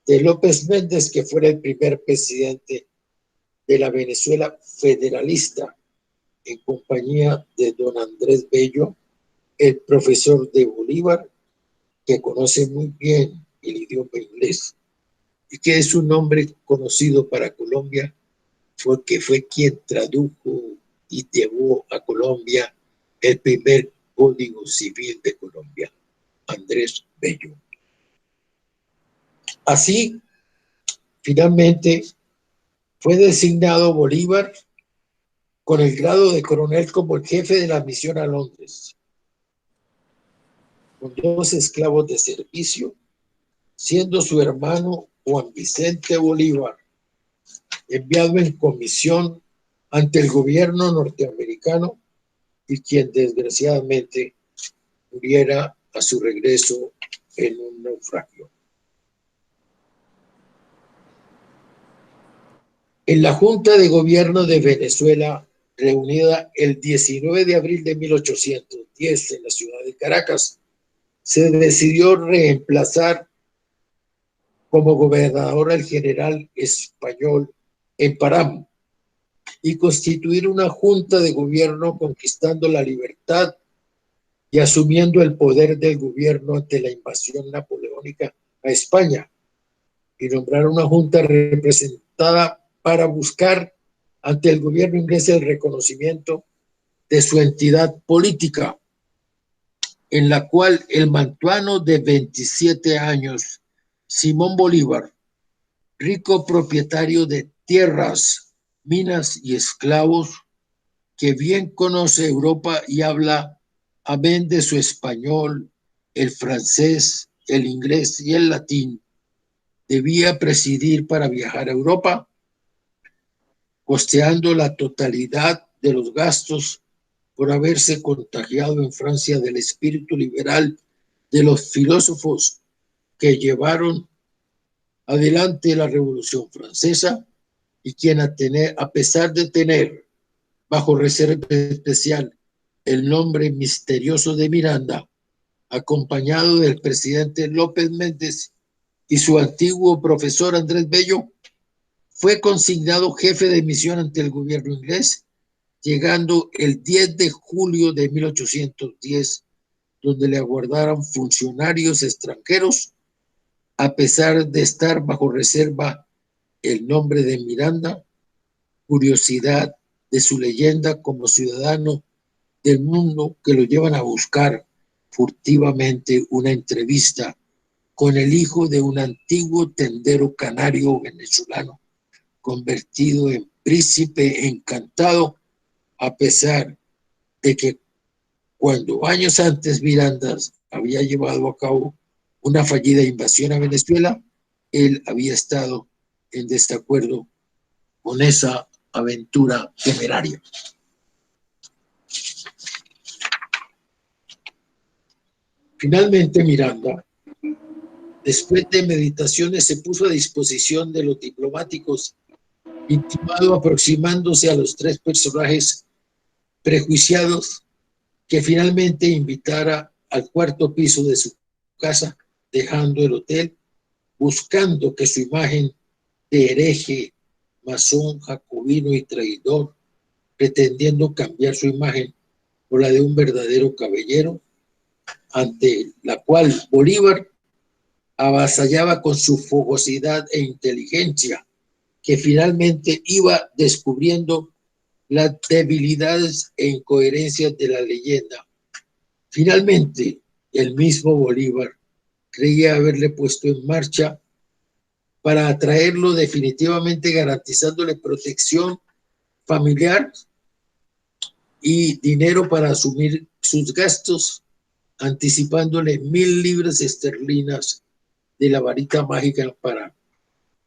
de López Méndez, que fuera el primer presidente de la Venezuela federalista, en compañía de don Andrés Bello, el profesor de Bolívar, que conoce muy bien el idioma inglés y que es un hombre conocido para Colombia, porque fue quien tradujo y llevó a Colombia el primer Código Civil de Colombia, Andrés Bello. Así, finalmente, fue designado Bolívar con el grado de coronel como el jefe de la misión a Londres, con 2 esclavos de servicio, siendo su hermano Juan Vicente Bolívar enviado en comisión ante el gobierno norteamericano y quien desgraciadamente muriera a su regreso en un naufragio. En la Junta de Gobierno de Venezuela, reunida el 19 de abril de 1810 en la ciudad de Caracas, se decidió reemplazar como gobernador al general español en Parán y constituir una junta de gobierno conquistando la libertad y asumiendo el poder del gobierno ante la invasión napoleónica a España, y nombrar una junta representada para buscar ante el gobierno inglés el reconocimiento de su entidad política, en la cual el mantuano de 27 años, Simón Bolívar, rico propietario de tierras, minas y esclavos, que bien conoce Europa y habla, amén de su español, el francés, el inglés y el latín, debía presidir para viajar a Europa, costeando la totalidad de los gastos por haberse contagiado en Francia del espíritu liberal de los filósofos que llevaron adelante la Revolución Francesa, y quien a pesar de tener bajo reserva especial el nombre misterioso de Miranda, acompañado del presidente López Méndez y su antiguo profesor Andrés Bello, fue consignado jefe de misión ante el gobierno inglés, llegando el 10 de julio de 1810, donde le aguardaron funcionarios extranjeros, a pesar de estar bajo reserva el nombre de Miranda, curiosidad de su leyenda como ciudadano del mundo, que lo llevan a buscar furtivamente una entrevista con el hijo de un antiguo tendero canario venezolano, convertido en príncipe encantado, a pesar de que cuando años antes Miranda había llevado a cabo una fallida invasión a Venezuela, él había estado en desacuerdo con esa aventura temeraria. Finalmente Miranda, después de meditaciones, se puso a disposición de los diplomáticos, intimado aproximándose a los 3 personajes prejuiciados, que finalmente invitara al 4º piso de su casa, dejando el hotel, buscando que su imagen de hereje, masón, jacobino y traidor, pretendiendo cambiar su imagen por la de un verdadero caballero, ante la cual Bolívar avasallaba con su fogosidad e inteligencia, que finalmente iba descubriendo las debilidades e incoherencias de la leyenda. Finalmente, el mismo Bolívar creía haberle puesto en marcha para atraerlo definitivamente, garantizándole protección familiar y dinero para asumir sus gastos, anticipándole 1.000 libras esterlinas de la varita mágica para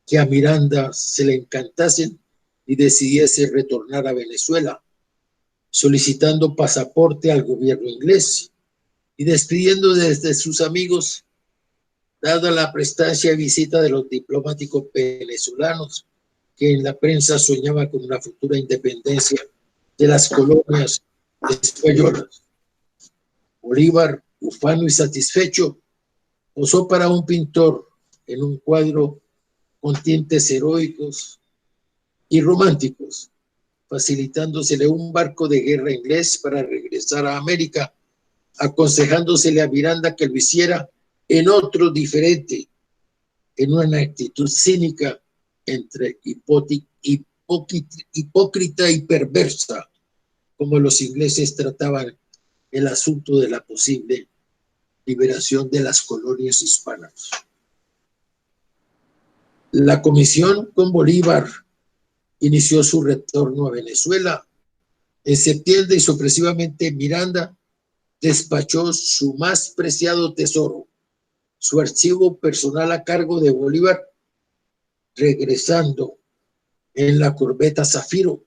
que a Miranda se le encantasen y decidiese retornar a Venezuela, solicitando pasaporte al gobierno inglés y despidiendo desde sus amigos, dada la prestancia y visita de los diplomáticos venezolanos que en la prensa soñaban con una futura independencia de las colonias españolas. Bolívar, ufano y satisfecho, posó para un pintor en un cuadro con tintes heroicos y románticos, facilitándosele un barco de guerra inglés para regresar a América, aconsejándosele a Miranda que lo hiciera en otro diferente, en una actitud cínica entre hipócrita y perversa, como los ingleses trataban el asunto de la posible liberación de las colonias hispanas. La comisión con Bolívar inició su retorno a Venezuela. En septiembre y sorpresivamente Miranda despachó su más preciado tesoro, su archivo personal a cargo de Bolívar, regresando en la corbeta Zafiro,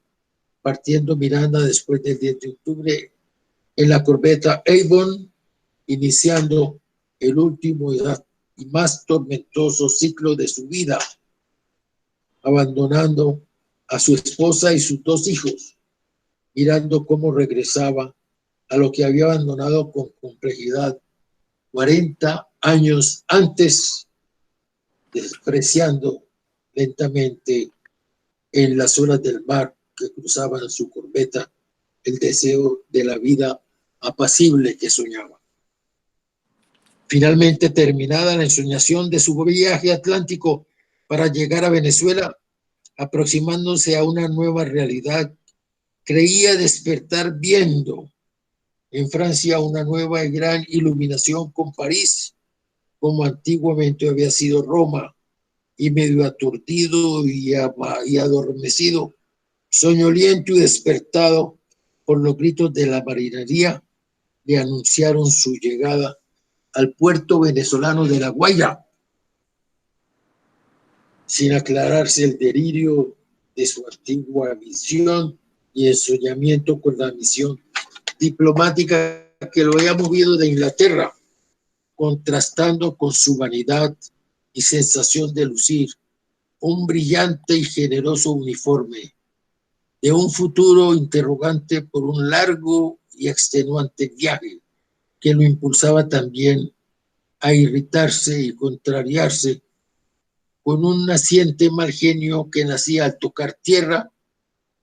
partiendo Miranda después del 10 de octubre en la corbeta Avon, iniciando el último y más tormentoso ciclo de su vida, abandonando a su esposa y sus 2 hijos, mirando cómo regresaba a lo que había abandonado con complejidad 40 años antes, despreciando lentamente en las olas del mar que cruzaban su corbeta el deseo de la vida apacible que soñaba. Finalmente, terminada la ensoñación de su viaje atlántico para llegar a Venezuela, aproximándose a una nueva realidad, creía despertar viendo en Francia una nueva y gran iluminación con París, como antiguamente había sido Roma, y medio aturdido y adormecido, soñoliento y despertado por los gritos de la marinería, le anunciaron su llegada al puerto venezolano de La Guaira, sin aclararse el delirio de su antigua visión y ensoñamiento con la misión diplomática que lo había movido de Inglaterra, contrastando con su vanidad y sensación de lucir un brillante y generoso uniforme, de un futuro interrogante por un largo y extenuante viaje que lo impulsaba también a irritarse y contrariarse con un naciente mal genio que nacía al tocar tierra,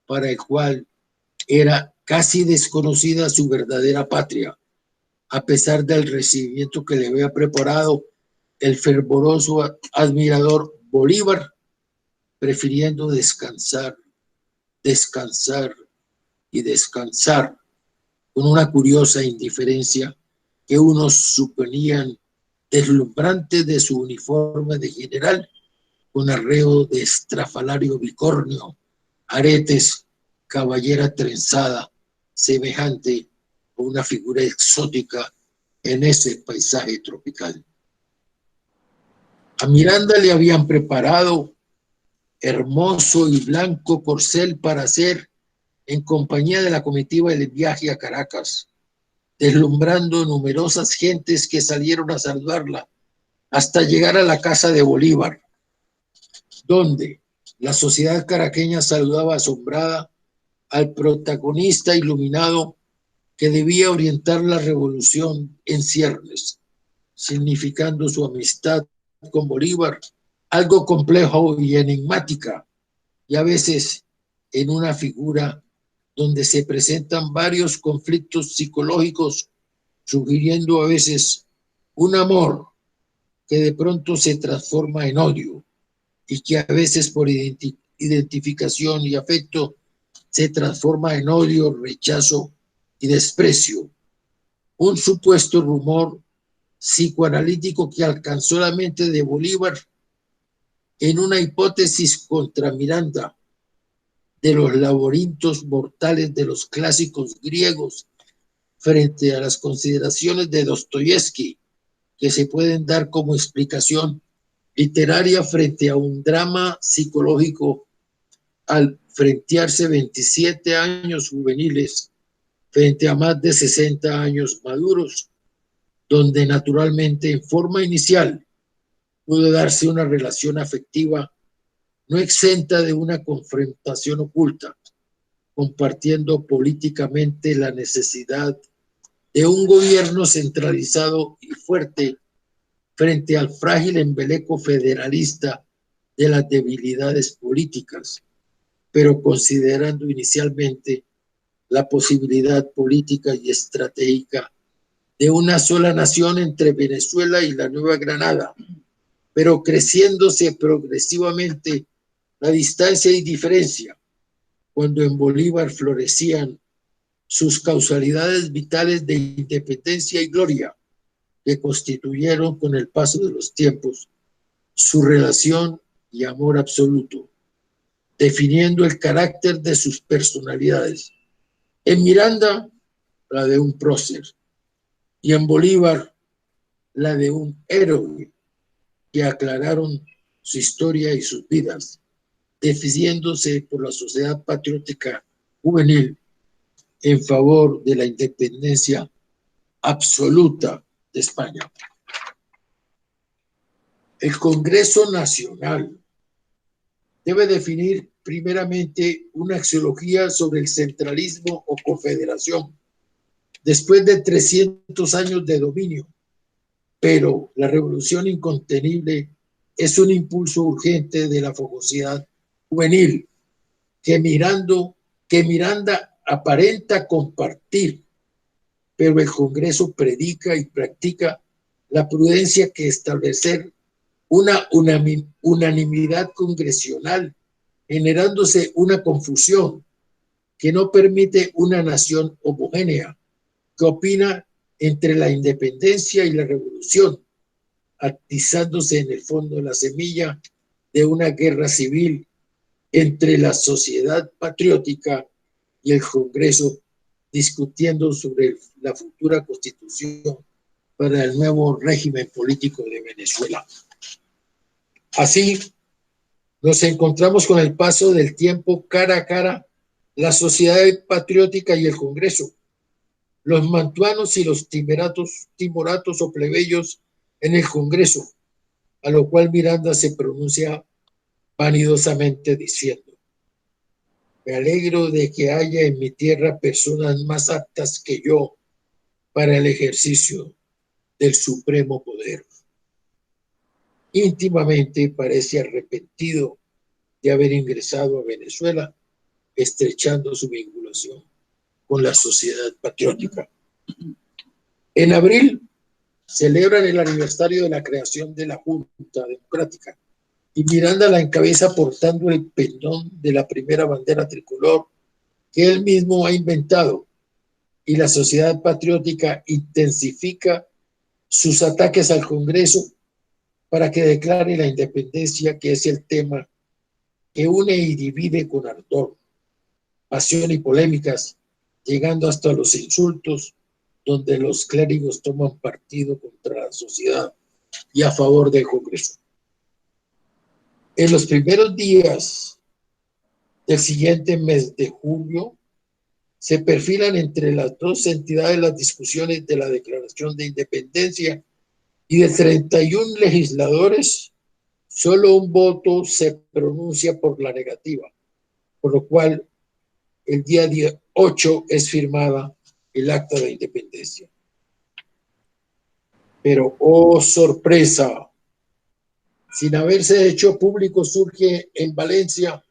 para el cual era casi desconocida su verdadera patria, a pesar del recibimiento que le había preparado el fervoroso admirador Bolívar, prefiriendo descansar y descansar con una curiosa indiferencia que unos suponían deslumbrante de su uniforme de general, con arreo de estrafalario bicornio, aretes, cabellera trenzada, semejante a una figura exótica en ese paisaje tropical. A Miranda le habían preparado hermoso y blanco corcel para hacer en compañía de la comitiva del viaje a Caracas, deslumbrando numerosas gentes que salieron a saludarla hasta llegar a la casa de Bolívar, donde la sociedad caraqueña saludaba asombrada al protagonista iluminado que debía orientar la revolución en ciernes, significando su amistad con Bolívar, algo complejo y enigmática, y a veces en una figura donde se presentan varios conflictos psicológicos, sugiriendo a veces un amor que de pronto se transforma en odio y que a veces por identificación y afecto se transforma en odio, rechazo y desprecio. Un supuesto rumor psicoanalítico que alcanzó la mente de Bolívar en una hipótesis contra Miranda de los laberintos mortales de los clásicos griegos frente a las consideraciones de Dostoyevsky que se pueden dar como explicación literaria frente a un drama psicológico al frentearse 27 años juveniles frente a más de 60 años maduros, donde naturalmente en forma inicial pudo darse una relación afectiva no exenta de una confrontación oculta, compartiendo políticamente la necesidad de un gobierno centralizado y fuerte frente al frágil embeleco federalista de las debilidades políticas, pero considerando inicialmente la posibilidad política y estratégica de una sola nación entre Venezuela y la Nueva Granada, pero creciéndose progresivamente la distancia y diferencia cuando en Bolívar florecían sus causalidades vitales de independencia y gloria que constituyeron con el paso de los tiempos su relación y amor absoluto, definiendo el carácter de sus personalidades. En Miranda, la de un prócer, y en Bolívar, la de un héroe que aclararon su historia y sus vidas, definiéndose por la sociedad patriótica juvenil en favor de la independencia absoluta de España. El Congreso Nacional debe definir primeramente una axiología sobre el centralismo o confederación, después de 300 años de dominio, pero la revolución incontenible es un impulso urgente de la fogosidad juvenil que Miranda aparenta compartir, pero el Congreso predica y practica la prudencia que establecer una unanimidad congresional, generándose una confusión que no permite una nación homogénea que opina entre la independencia y la revolución, atizándose en el fondo la semilla de una guerra civil entre la sociedad patriótica y el Congreso, discutiendo sobre la futura constitución para el nuevo régimen político de Venezuela. Así, nos encontramos con el paso del tiempo cara a cara la sociedad patriótica y el Congreso, los mantuanos y los timoratos o plebeyos en el Congreso, a lo cual Miranda se pronuncia vanidosamente diciendo: me alegro de que haya en mi tierra personas más aptas que yo para el ejercicio del supremo poder. Íntimamente parece arrepentido de haber ingresado a Venezuela, estrechando su vinculación con la sociedad patriótica. En abril celebran el aniversario de la creación de la Junta Democrática y Miranda la encabeza portando el pendón de la primera bandera tricolor que él mismo ha inventado, y la sociedad patriótica intensifica sus ataques al Congreso para que declare la independencia, que es el tema que une y divide con ardor, pasión y polémicas, llegando hasta los insultos, donde los clérigos toman partido contra la sociedad y a favor del Congreso. En los primeros días del siguiente mes de julio, se perfilan entre las dos entidades las discusiones de la Declaración de Independencia, y de 31 legisladores, solo un voto se pronuncia por la negativa, por lo cual el día 8 es firmada el Acta de Independencia. Pero, oh sorpresa, sin haberse hecho público, surge en Valencia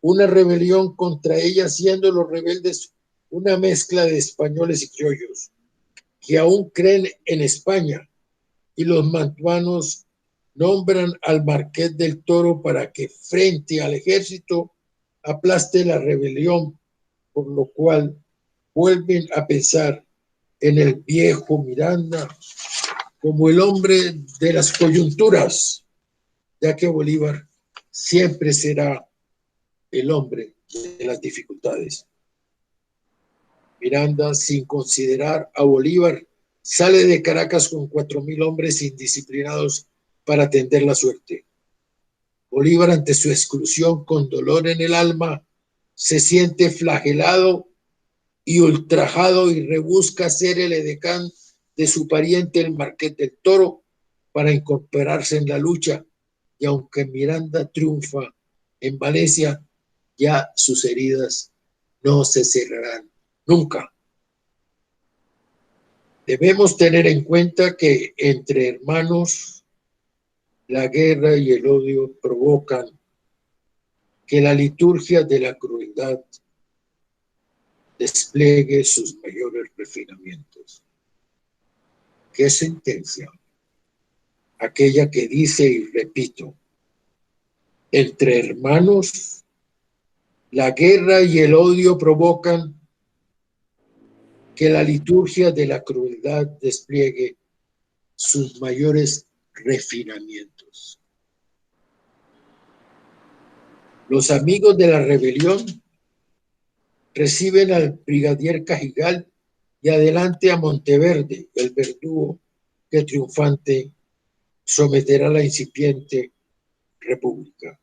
una rebelión contra ella, siendo los rebeldes una mezcla de españoles y criollos que aún creen en España, y los mantuanos nombran al Marqués del Toro para que frente al ejército aplaste la rebelión por lo cual vuelven a pensar en el viejo Miranda como el hombre de las coyunturas, ya que Bolívar siempre será el hombre de las dificultades. Miranda, sin considerar a Bolívar, sale de Caracas con 4.000 hombres indisciplinados para atender la suerte. Bolívar, ante su exclusión, con dolor en el alma, se siente flagelado y ultrajado y rebusca ser el edecán de su pariente el Marqués del Toro para incorporarse en la lucha, y aunque Miranda triunfa en Valencia, ya sus heridas no se cerrarán nunca. Debemos tener en cuenta que entre hermanos la guerra y el odio provocan que la liturgia de la crueldad despliegue sus mayores refinamientos. ¿Qué sentencia? Aquella que dice, y repito, entre hermanos la guerra y el odio provocan que la liturgia de la crueldad despliegue sus mayores refinamientos. Los amigos de la rebelión reciben al brigadier Cajigal y adelante a Monteverde, el verdugo que triunfante someterá la incipiente república.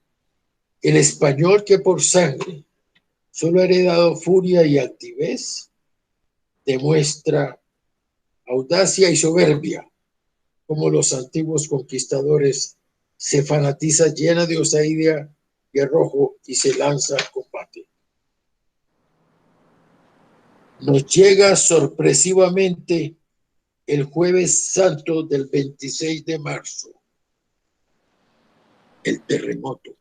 El español, que por sangre solo ha heredado furia y altivez, demuestra audacia y soberbia, como los antiguos conquistadores. Se fanatiza, llena de osadía y arrojo, y se lanza al combate. Nos llega sorpresivamente el Jueves Santo del 26 de marzo, el terremoto.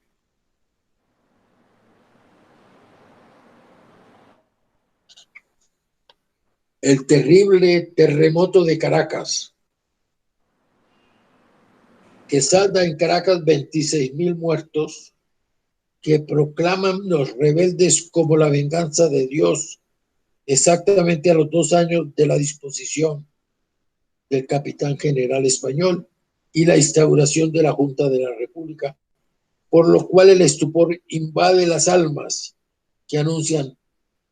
El terrible terremoto de Caracas, que salda en Caracas 26.000 muertos, que proclaman los rebeldes como la venganza de Dios, exactamente a los 2 años de la disposición del capitán general español y la instauración de la Junta de la República, por lo cual el estupor invade las almas que anuncian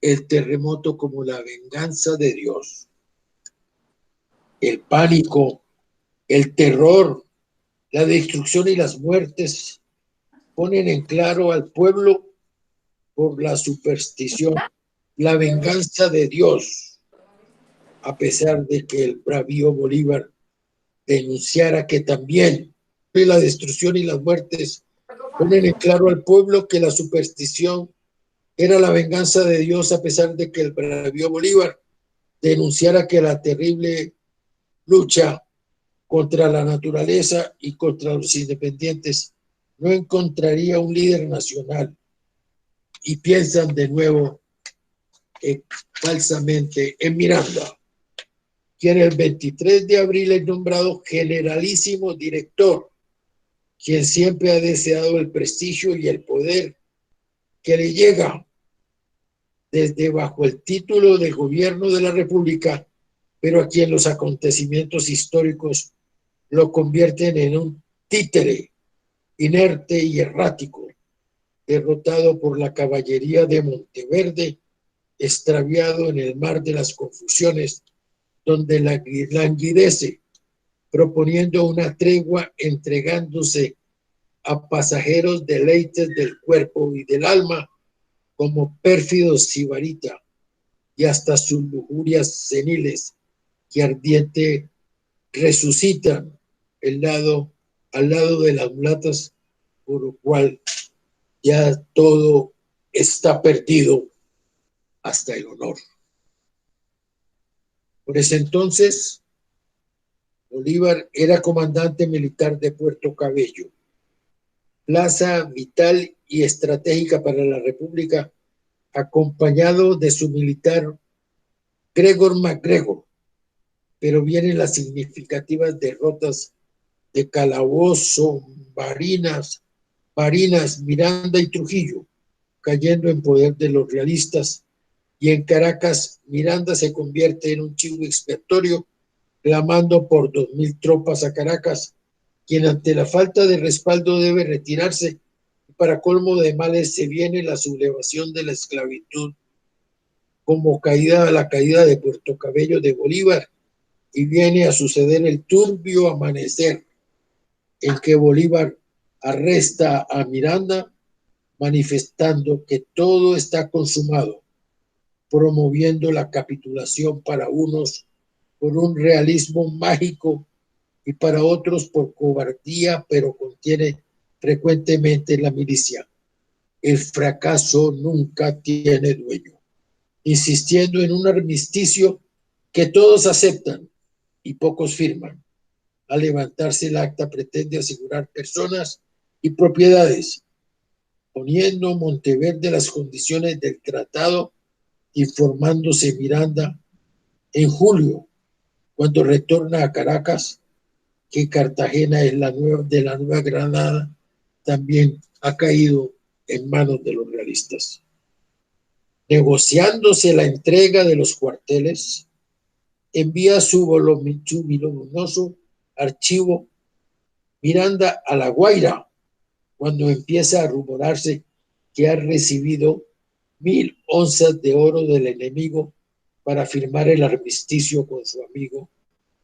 el terremoto como la venganza de Dios. El pánico, el terror, la destrucción y las muertes ponen en claro al pueblo por la superstición la venganza de Dios, a pesar de que el bravío Bolívar denunciara que también la destrucción y las muertes ponen en claro al pueblo que la superstición era la venganza de Dios, a pesar de que el bravío Bolívar denunciara que la terrible lucha contra la naturaleza y contra los independientes no encontraría un líder nacional, y piensan de nuevo falsamente en Miranda, quien el 23 de abril es nombrado generalísimo director, quien siempre ha deseado el prestigio y el poder que le llega desde bajo el título de gobierno de la República, pero a quien los acontecimientos históricos lo convierten en un títere inerte y errático, derrotado por la caballería de Monteverde, extraviado en el mar de las confusiones, donde languidece, proponiendo una tregua, entregándose a pasajeros deleites del cuerpo y del alma, como pérfidos sibarita, y hasta sus lujurias seniles, que ardiente resucitan al lado de las mulatas, por lo cual ya todo está perdido, hasta el honor. Por ese entonces, Bolívar era comandante militar de Puerto Cabello, plaza vital y estratégica para la República, acompañado de su militar Gregor MacGregor, pero vienen las significativas derrotas de Calabozo, Barinas, Miranda y Trujillo, cayendo en poder de los realistas, y en Caracas Miranda se convierte en un chivo expiatorio, clamando por 2.000 tropas a Caracas, quien ante la falta de respaldo debe retirarse. Para colmo de males se viene la sublevación de la esclavitud como la caída de Puerto Cabello de Bolívar, y viene a suceder el turbio amanecer en que Bolívar arresta a Miranda, manifestando que todo está consumado, promoviendo la capitulación para unos por un realismo mágico y para otros por cobardía, pero contiene frecuentemente la milicia. El fracaso nunca tiene dueño, insistiendo en un armisticio que todos aceptan y pocos firman. Al levantarse el acta pretende asegurar personas y propiedades, poniendo Monteverde las condiciones del tratado, informándose Miranda en julio, cuando retorna a Caracas, que Cartagena es de la Nueva Granada, también ha caído en manos de los realistas. Negociándose la entrega de los cuarteles, envía su voluminoso archivo Miranda a La Guaira, cuando empieza a rumorarse que ha recibido 1.000 onzas de oro del enemigo para firmar el armisticio con su amigo,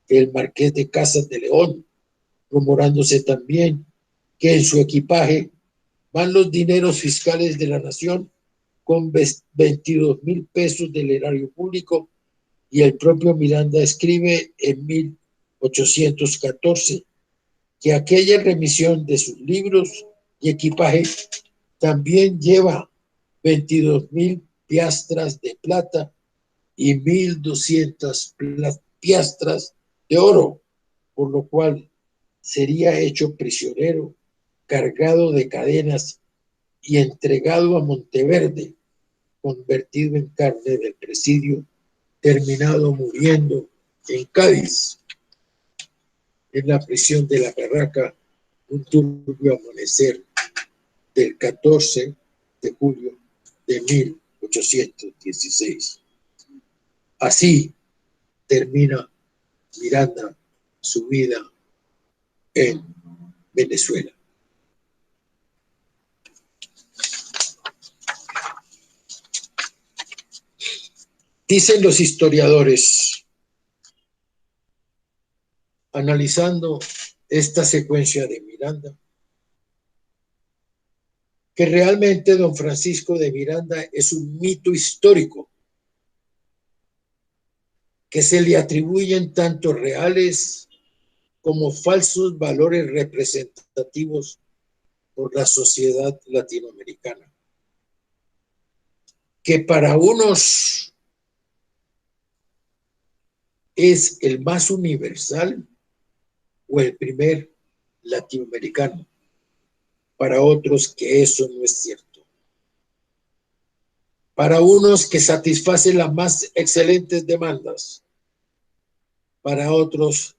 el marqués de Casas de León, rumorándose también que en su equipaje van los dineros fiscales de la nación con 22.000 pesos del erario público, y el propio Miranda escribe en 1814 que aquella remisión de sus libros y equipaje también lleva 22.000 piastras de plata y 1.200 piastras de oro, por lo cual sería hecho prisionero, cargado de cadenas y entregado a Monteverde, convertido en carne del presidio, terminado muriendo en Cádiz, en la prisión de la Barraca, un turbio amanecer del 14 de julio de 1816. Así termina Miranda su vida en Venezuela. Dicen los historiadores, analizando esta secuencia de Miranda, que realmente don Francisco de Miranda es un mito histórico que se le atribuyen tanto reales como falsos valores representativos por la sociedad latinoamericana, que para unos es el más universal o el primer latinoamericano, para otros que eso no es cierto, para unos que satisface las más excelentes demandas, para otros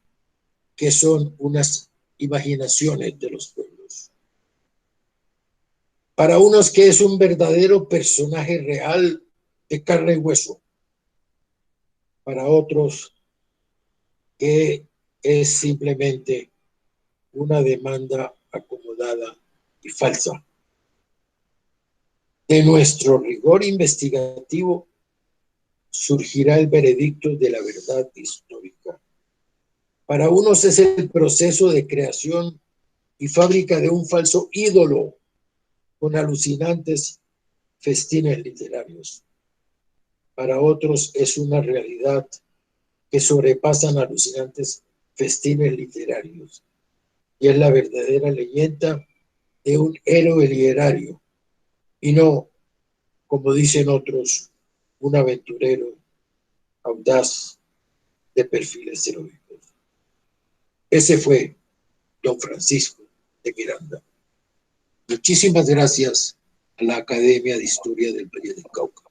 que son unas imaginaciones de los pueblos, para unos que es un verdadero personaje real de carne y hueso, para otros que es simplemente una demanda acomodada y falsa. De nuestro rigor investigativo surgirá el veredicto de la verdad histórica. Para unos es el proceso de creación y fábrica de un falso ídolo con alucinantes festines literarios. Para otros es una realidad que sobrepasan alucinantes festines literarios y es la verdadera leyenda de un héroe literario y no, como dicen otros, un aventurero audaz de perfiles heroicos. Ese fue don Francisco de Miranda. Muchísimas gracias a la Academia de Historia del Valle del Cauca.